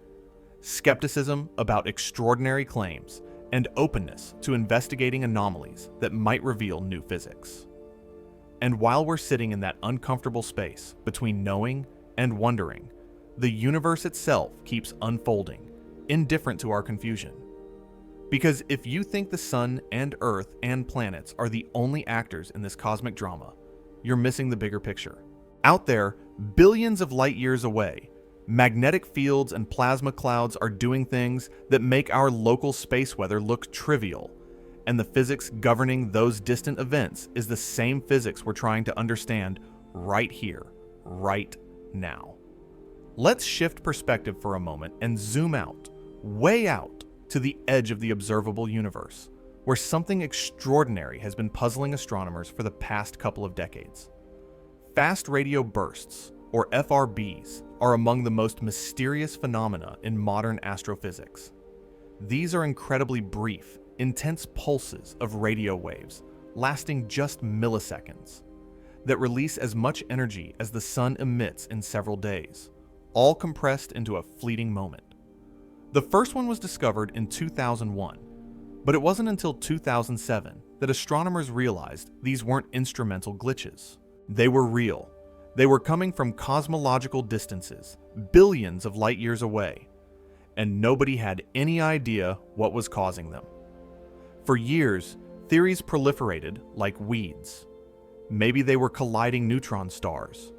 Speaker 1: skepticism about extraordinary claims and openness to investigating anomalies that might reveal new physics. And while we're sitting in that uncomfortable space between knowing and wondering, the universe itself keeps unfolding, indifferent to our confusion. Because if you think the sun and earth and planets are the only actors in this cosmic drama, you're missing the bigger picture. Out there, billions of light years away, magnetic fields and plasma clouds are doing things that make our local space weather look trivial, and the physics governing those distant events is the same physics we're trying to understand right here, right now. Let's shift perspective for a moment and zoom out, way out, to the edge of the observable universe, where something extraordinary has been puzzling astronomers for the past couple of decades. Fast radio bursts, or FRBs, are among the most mysterious phenomena in modern astrophysics. These are incredibly brief, intense pulses of radio waves, lasting just milliseconds, that release as much energy as the sun emits in several days, all compressed into a fleeting moment. The first one was discovered in 2001, but it wasn't until 2007 that astronomers realized these weren't instrumental glitches. They were real. They were coming from cosmological distances, billions of light years away, and nobody had any idea what was causing them. For years, theories proliferated like weeds. Maybe they were colliding neutron stars.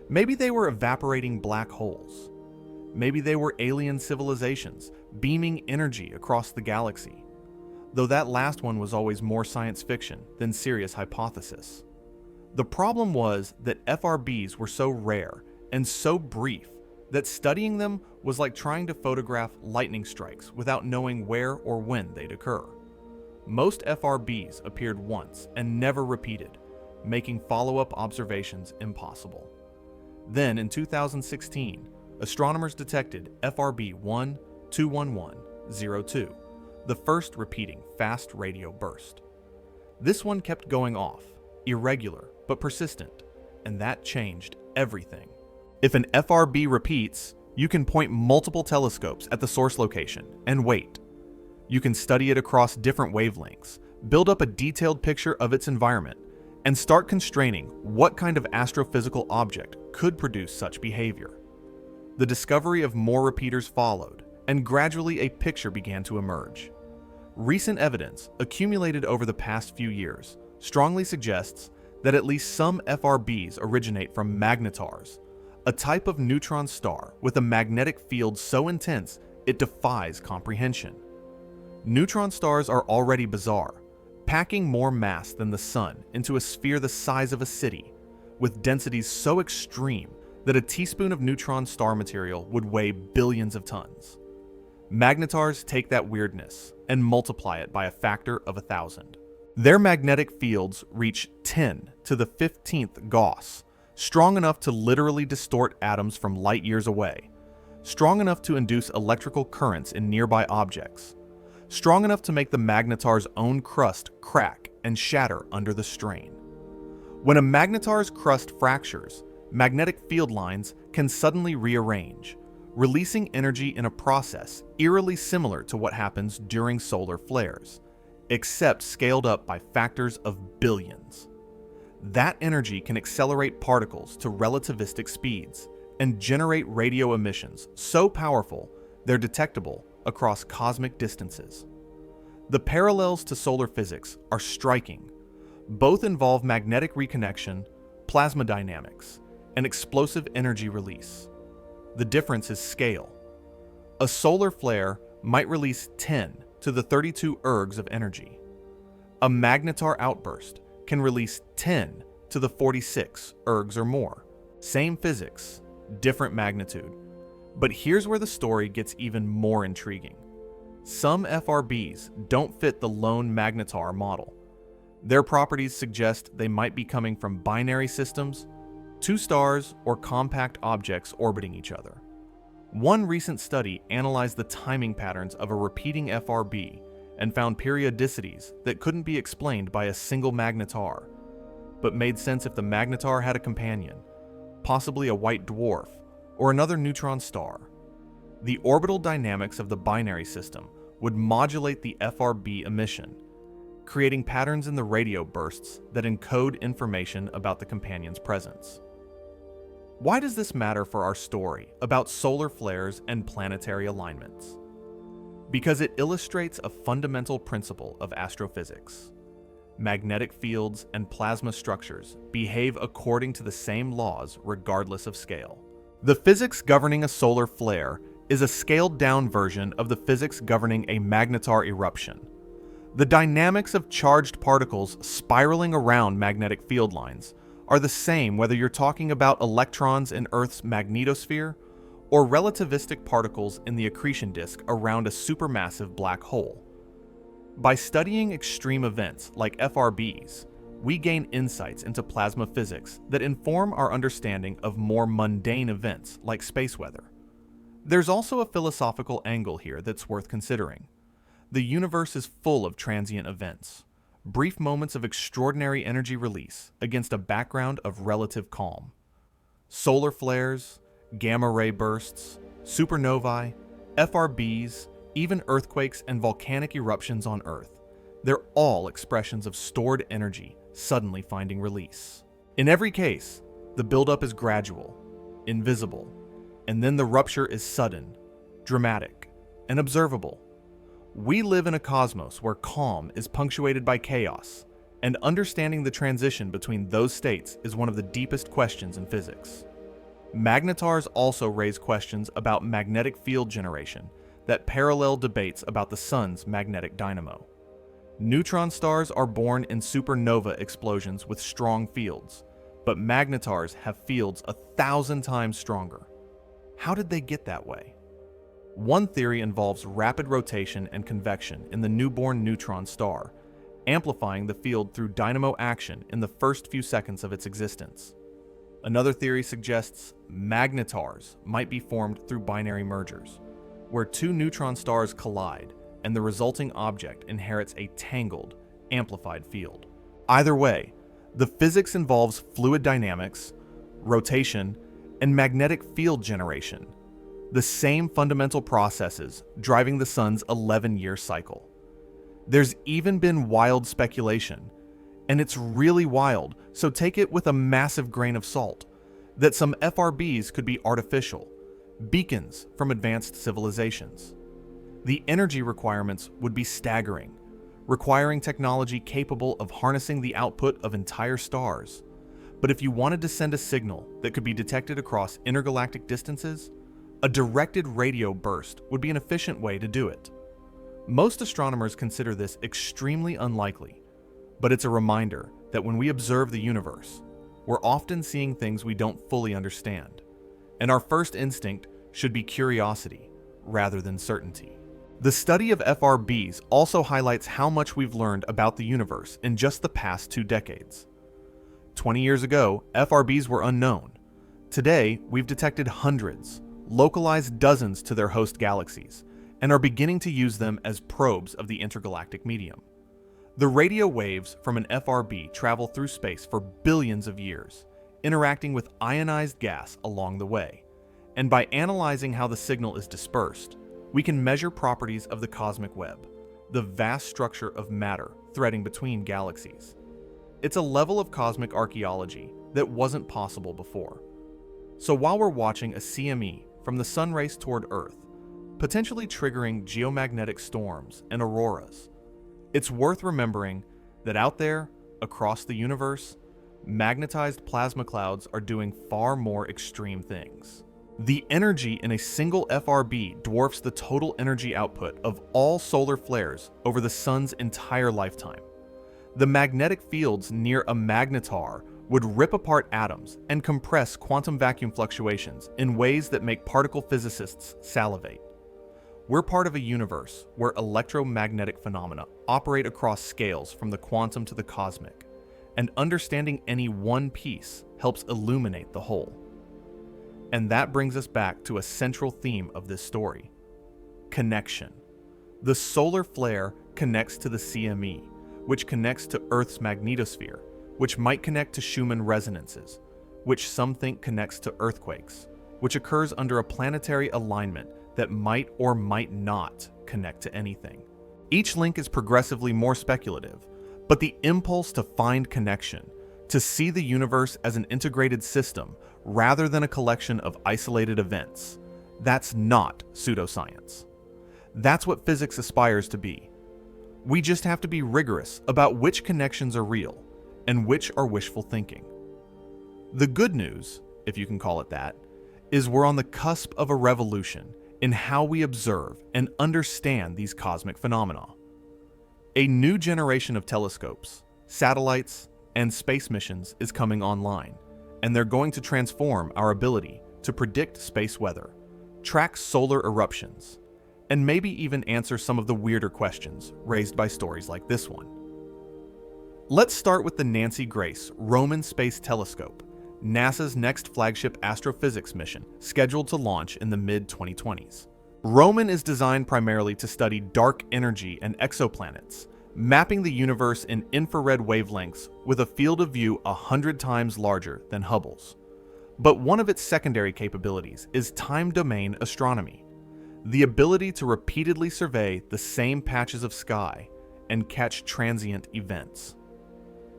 Speaker 1: Maybe they were evaporating black holes. Maybe they were alien civilizations beaming energy across the galaxy, though that last one was always more science fiction than serious hypothesis. The problem was that FRBs were so rare and so brief that studying them was like trying to photograph lightning strikes without knowing where or when they'd occur. Most FRBs appeared once and never repeated, making follow-up observations impossible. Then, in 2016, astronomers detected FRB 121102, the first repeating fast radio burst. This one kept going off, irregular but persistent, and that changed everything. If an FRB repeats, you can point multiple telescopes at the source location and wait. You can study it across different wavelengths, build up a detailed picture of its environment, and start constraining what kind of astrophysical object could produce such behavior. The discovery of more repeaters followed, and gradually a picture began to emerge. Recent evidence, accumulated over the past few years, strongly suggests that at least some FRBs originate from magnetars, a type of neutron star with a magnetic field so intense it defies comprehension. Neutron stars are already bizarre, packing more mass than the sun into a sphere the size of a city, with densities so extreme that a teaspoon of neutron star material would weigh billions of tons. Magnetars take that weirdness and multiply it by a factor of 1,000. Their magnetic fields reach 10 to the 15th Gauss, strong enough to literally distort atoms from light years away, strong enough to induce electrical currents in nearby objects, strong enough to make the magnetar's own crust crack and shatter under the strain. When a magnetar's crust fractures, magnetic field lines can suddenly rearrange, releasing energy in a process eerily similar to what happens during solar flares, except scaled up by factors of billions. That energy can accelerate particles to relativistic speeds and generate radio emissions so powerful they're detectable across cosmic distances. The parallels to solar physics are striking. Both involve magnetic reconnection, plasma dynamics, and explosive energy release. The difference is scale. A solar flare might release 10 to the 32 ergs of energy. A magnetar outburst can release 10 to the 46 ergs or more. Same physics, different magnitude. But here's where the story gets even more intriguing. Some FRBs don't fit the lone magnetar model. Their properties suggest they might be coming from binary systems, two stars, or compact objects orbiting each other. One recent study analyzed the timing patterns of a repeating FRB and found periodicities that couldn't be explained by a single magnetar, but made sense if the magnetar had a companion, possibly a white dwarf, or another neutron star. The orbital dynamics of the binary system would modulate the FRB emission, creating patterns in the radio bursts that encode information about the companion's presence. Why does this matter for our story about solar flares and planetary alignments? Because it illustrates a fundamental principle of astrophysics. Magnetic fields and plasma structures behave according to the same laws regardless of scale. The physics governing a solar flare is a scaled-down version of the physics governing a magnetar eruption. The dynamics of charged particles spiraling around magnetic field lines are the same whether you're talking about electrons in Earth's magnetosphere or relativistic particles in the accretion disk around a supermassive black hole. By studying extreme events like FRBs, we gain insights into plasma physics that inform our understanding of more mundane events like space weather. There's also a philosophical angle here that's worth considering. The universe is full of transient events, brief moments of extraordinary energy release against a background of relative calm. Solar flares, gamma-ray bursts, supernovae, FRBs, even earthquakes and volcanic eruptions on Earth. They're all expressions of stored energy suddenly finding release. In every case, the buildup is gradual, invisible, and then the rupture is sudden, dramatic, and observable. We live in a cosmos where calm is punctuated by chaos, and understanding the transition between those states is one of the deepest questions in physics. Magnetars also raise questions about magnetic field generation that parallel debates about the sun's magnetic dynamo. Neutron stars are born in supernova explosions with strong fields, but magnetars have fields 1,000 times stronger. How did they get that way? One theory involves rapid rotation and convection in the newborn neutron star, amplifying the field through dynamo action in the first few seconds of its existence. Another theory suggests magnetars might be formed through binary mergers, where two neutron stars collide and the resulting object inherits a tangled, amplified field. Either way, the physics involves fluid dynamics, rotation, and magnetic field generation, the same fundamental processes driving the sun's 11-year cycle. There's even been wild speculation, and it's really wild, so take it with a massive grain of salt, that some FRBs could be artificial, beacons from advanced civilizations. The energy requirements would be staggering, requiring technology capable of harnessing the output of entire stars. But if you wanted to send a signal that could be detected across intergalactic distances, a directed radio burst would be an efficient way to do it. Most astronomers consider this extremely unlikely, but it's a reminder that when we observe the universe, we're often seeing things we don't fully understand, and our first instinct should be curiosity rather than certainty. The study of FRBs also highlights how much we've learned about the universe in just the past 2 decades. 20 years ago, FRBs were unknown. Today, we've detected hundreds, localized dozens to their host galaxies, and are beginning to use them as probes of the intergalactic medium. The radio waves from an FRB travel through space for billions of years, interacting with ionized gas along the way. And by analyzing how the signal is dispersed, we can measure properties of the cosmic web, the vast structure of matter threading between galaxies. It's a level of cosmic archaeology that wasn't possible before. So while we're watching a CME from the sun race toward Earth, potentially triggering geomagnetic storms and auroras, it's worth remembering that out there, across the universe, magnetized plasma clouds are doing far more extreme things. The energy in a single FRB dwarfs the total energy output of all solar flares over the sun's entire lifetime. The magnetic fields near a magnetar would rip apart atoms and compress quantum vacuum fluctuations in ways that make particle physicists salivate. We're part of a universe where electromagnetic phenomena operate across scales from the quantum to the cosmic, and understanding any one piece helps illuminate the whole. And that brings us back to a central theme of this story: connection. The solar flare connects to the CME, which connects to Earth's magnetosphere, which might connect to Schumann resonances, which some think connects to earthquakes, which occurs under a planetary alignment that might or might not connect to anything. Each link is progressively more speculative, but the impulse to find connection, to see the universe as an integrated system rather than a collection of isolated events, that's not pseudoscience. That's what physics aspires to be. We just have to be rigorous about which connections are real and which are wishful thinking. The good news, if you can call it that, is we're on the cusp of a revolution in how we observe and understand these cosmic phenomena. A new generation of telescopes, satellites, and space missions is coming online, and they're going to transform our ability to predict space weather, track solar eruptions, and maybe even answer some of the weirder questions raised by stories like this one. Let's start with the Nancy Grace Roman Space Telescope, NASA's next flagship astrophysics mission, scheduled to launch in the mid-2020s. Roman is designed primarily to study dark energy and exoplanets, mapping the universe in infrared wavelengths with a field of view 100 times larger than Hubble's. But one of its secondary capabilities is time domain astronomy, the ability to repeatedly survey the same patches of sky and catch transient events.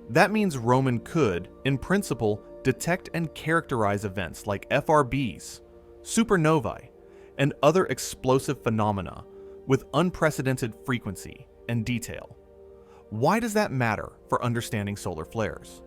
Speaker 1: That means Roman could, in principle, detect and characterize events like FRBs, supernovae, and other explosive phenomena with unprecedented frequency and detail. Why does that matter for understanding solar flares?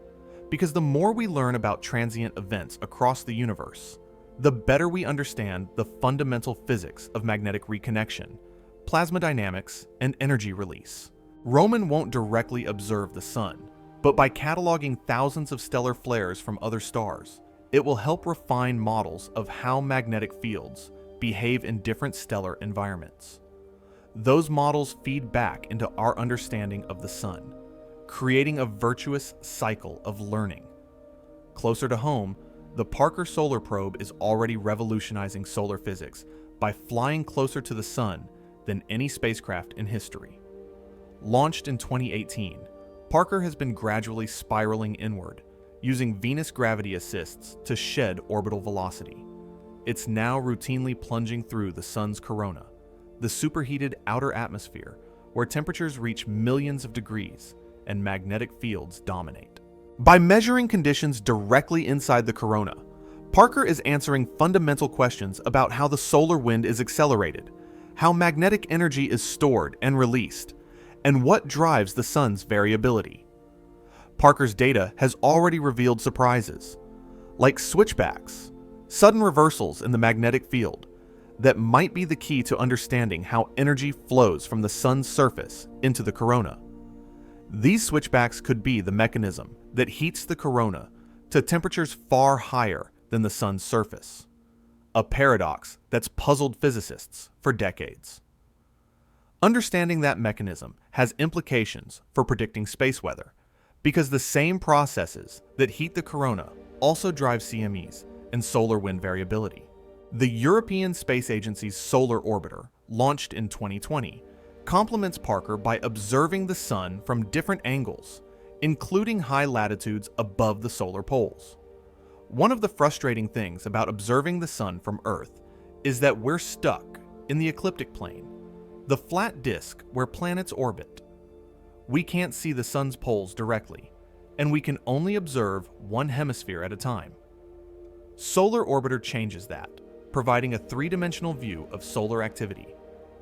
Speaker 1: Because the more we learn about transient events across the universe, the better we understand the fundamental physics of magnetic reconnection, plasma dynamics, and energy release. Roman won't directly observe the sun, but by cataloging thousands of stellar flares from other stars, it will help refine models of how magnetic fields behave in different stellar environments. Those models feed back into our understanding of the sun, creating a virtuous cycle of learning. Closer to home, the Parker Solar Probe is already revolutionizing solar physics by flying closer to the sun than any spacecraft in history. Launched in 2018, Parker has been gradually spiraling inward, using Venus gravity assists to shed orbital velocity. It's now routinely plunging through the sun's corona, the superheated outer atmosphere where temperatures reach millions of degrees and magnetic fields dominate. By measuring conditions directly inside the corona, Parker is answering fundamental questions about how the solar wind is accelerated, how magnetic energy is stored and released, and what drives the sun's variability. Parker's data has already revealed surprises, like switchbacks, sudden reversals in the magnetic field, that might be the key to understanding how energy flows from the sun's surface into the corona. These switchbacks could be the mechanism that heats the corona to temperatures far higher than the sun's surface, a paradox that's puzzled physicists for decades. Understanding that mechanism has implications for predicting space weather, because the same processes that heat the corona also drive CMEs and solar wind variability. The European Space Agency's Solar Orbiter, launched in 2020, complements Parker by observing the sun from different angles, including high latitudes above the solar poles. One of the frustrating things about observing the sun from Earth is that we're stuck in the ecliptic plane, the flat disk where planets orbit. We can't see the sun's poles directly, and we can only observe one hemisphere at a time. Solar Orbiter changes that, providing a three-dimensional view of solar activity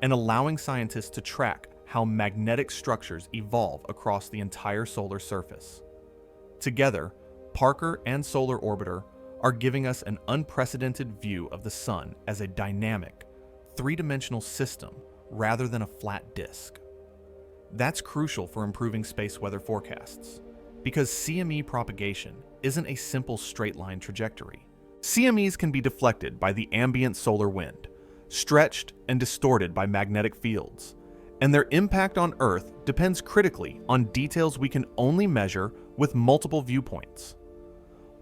Speaker 1: and allowing scientists to track how magnetic structures evolve across the entire solar surface. Together, Parker and Solar Orbiter are giving us an unprecedented view of the sun as a dynamic, three-dimensional system rather than a flat disk. That's crucial for improving space weather forecasts, because CME propagation isn't a simple straight-line trajectory. CMEs can be deflected by the ambient solar wind, stretched and distorted by magnetic fields, and their impact on Earth depends critically on details we can only measure with multiple viewpoints.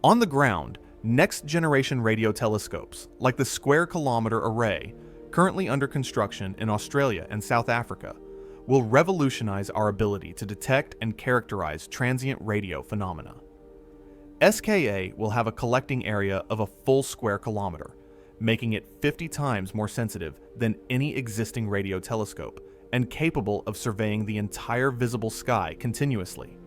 Speaker 1: On the ground, next-generation radio telescopes, like the Square Kilometre Array, currently under construction in Australia and South Africa, will revolutionize our ability to detect and characterize transient radio phenomena. SKA will have a collecting area of a full square kilometer, making it 50 times more sensitive than any existing radio telescope and capable of surveying the entire visible sky continuously.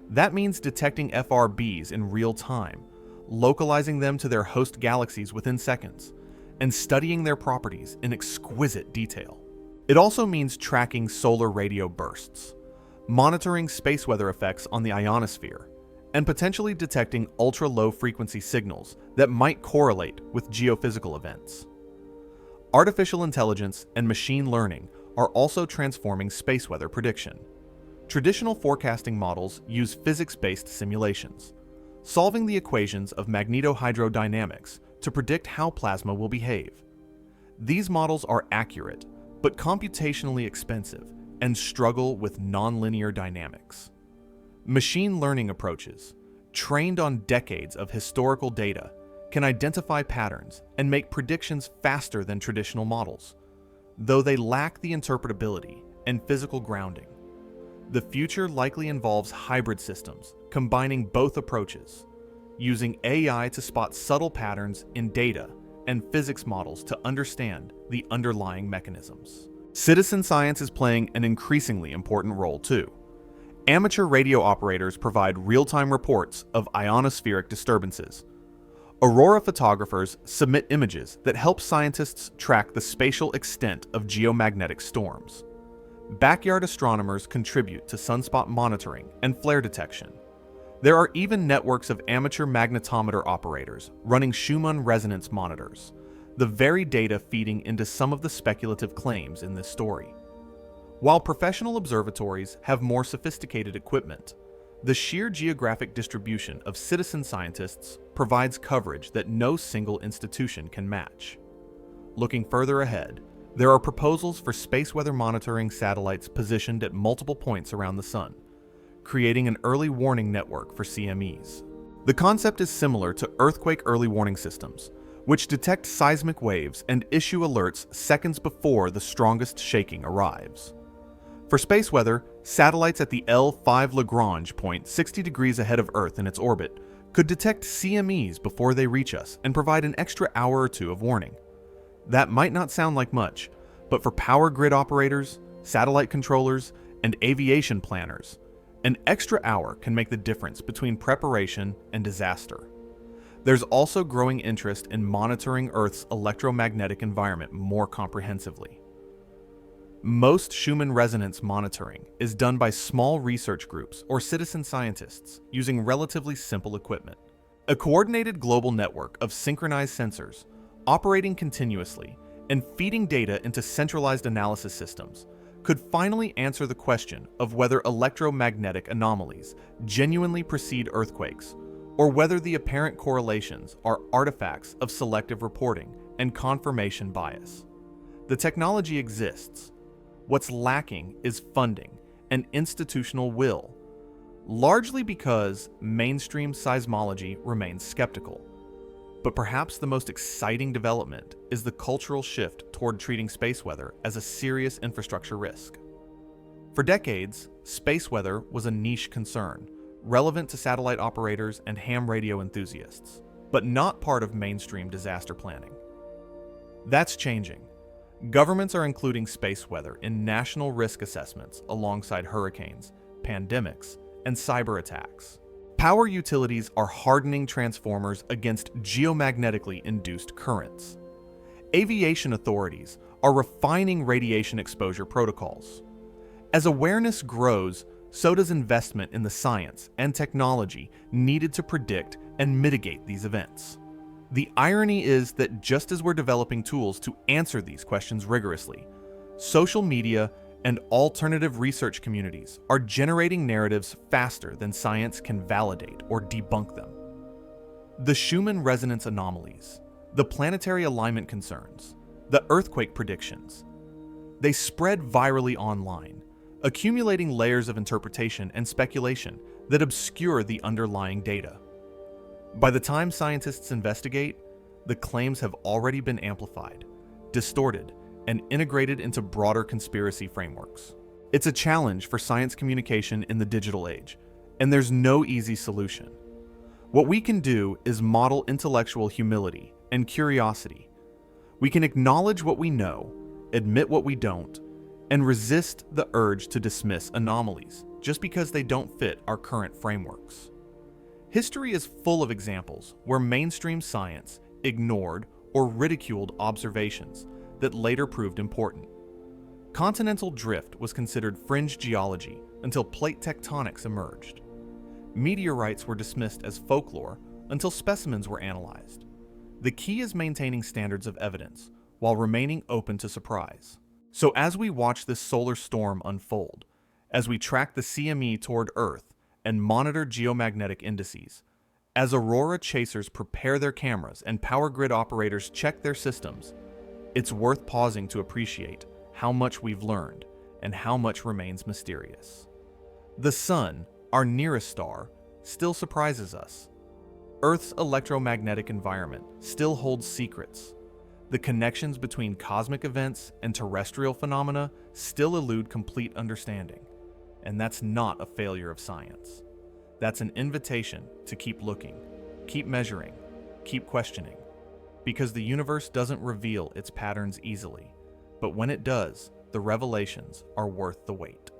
Speaker 1: That means detecting FRBs in real time, localizing them to their host galaxies within seconds, and studying their properties in exquisite detail. It also means tracking solar radio bursts, monitoring space weather effects on the ionosphere, and potentially detecting ultra-low frequency signals that might correlate with geophysical events. Artificial intelligence and machine learning are also transforming space weather prediction. Traditional forecasting models use physics-based simulations, solving the equations of magnetohydrodynamics to predict how plasma will behave. These models are accurate, but computationally expensive and struggle with nonlinear dynamics. Machine learning approaches, trained on decades of historical data, can identify patterns and make predictions faster than traditional models, though they lack the interpretability and physical grounding. The future likely involves hybrid systems, combining both approaches, using AI to spot subtle patterns in data and physics models to understand the underlying mechanisms. Citizen science is playing an increasingly important role too. Amateur radio operators provide real-time reports of ionospheric disturbances. Aurora photographers submit images that help scientists track the spatial extent of geomagnetic storms. Backyard astronomers contribute to sunspot monitoring and flare detection. There are even networks of amateur magnetometer operators running Schumann resonance monitors, the very data feeding into some of the speculative claims in this story. While professional observatories have more sophisticated equipment, the sheer geographic distribution of citizen scientists provides coverage that no single institution can match. Looking further ahead, there are proposals for space weather monitoring satellites positioned at multiple points around the sun, creating an early warning network for CMEs. The concept is similar to earthquake early warning systems, which detect seismic waves and issue alerts seconds before the strongest shaking arrives. For space weather, satellites at the L5 Lagrange point 60 degrees ahead of Earth in its orbit could detect CMEs before they reach us and provide an extra hour or two of warning. That might not sound like much, but for power grid operators, satellite controllers, and aviation planners, an extra hour can make the difference between preparation and disaster. There's also growing interest in monitoring Earth's electromagnetic environment more comprehensively. Most Schumann resonance monitoring is done by small research groups or citizen scientists using relatively simple equipment. A coordinated global network of synchronized sensors, operating continuously and feeding data into centralized analysis systems, could finally answer the question of whether electromagnetic anomalies genuinely precede earthquakes, or whether the apparent correlations are artifacts of selective reporting and confirmation bias. The technology exists. What's lacking is funding and institutional will, largely because mainstream seismology remains skeptical. But perhaps the most exciting development is the cultural shift toward treating space weather as a serious infrastructure risk. For decades, space weather was a niche concern, relevant to satellite operators and ham radio enthusiasts, but not part of mainstream disaster planning. That's changing. Governments are including space weather in national risk assessments alongside hurricanes, pandemics, and cyber attacks. Power utilities are hardening transformers against geomagnetically induced currents. Aviation authorities are refining radiation exposure protocols. As awareness grows, so does investment in the science and technology needed to predict and mitigate these events. The irony is that just as we're developing tools to answer these questions rigorously, social media and alternative research communities are generating narratives faster than science can validate or debunk them. The Schumann resonance anomalies, the planetary alignment concerns, the earthquake predictions, they spread virally online, accumulating layers of interpretation and speculation that obscure the underlying data. By the time scientists investigate, the claims have already been amplified, distorted, and integrated into broader conspiracy frameworks. It's a challenge for science communication in the digital age, and there's no easy solution. What we can do is model intellectual humility and curiosity. We can acknowledge what we know, admit what we don't, and resist the urge to dismiss anomalies just because they don't fit our current frameworks. History is full of examples where mainstream science ignored or ridiculed observations that later proved important. Continental drift was considered fringe geology until plate tectonics emerged. Meteorites were dismissed as folklore until specimens were analyzed. The key is maintaining standards of evidence while remaining open to surprise. So as we watch this solar storm unfold, as we track the CME toward Earth and monitor geomagnetic indices, as aurora chasers prepare their cameras and power grid operators check their systems, it's worth pausing to appreciate how much we've learned and how much remains mysterious. The Sun, our nearest star, still surprises us. Earth's electromagnetic environment still holds secrets. The connections between cosmic events and terrestrial phenomena still elude complete understanding. And that's not a failure of science. That's an invitation to keep looking, keep measuring, keep questioning. Because the universe doesn't reveal its patterns easily, but when it does, the revelations are worth the wait.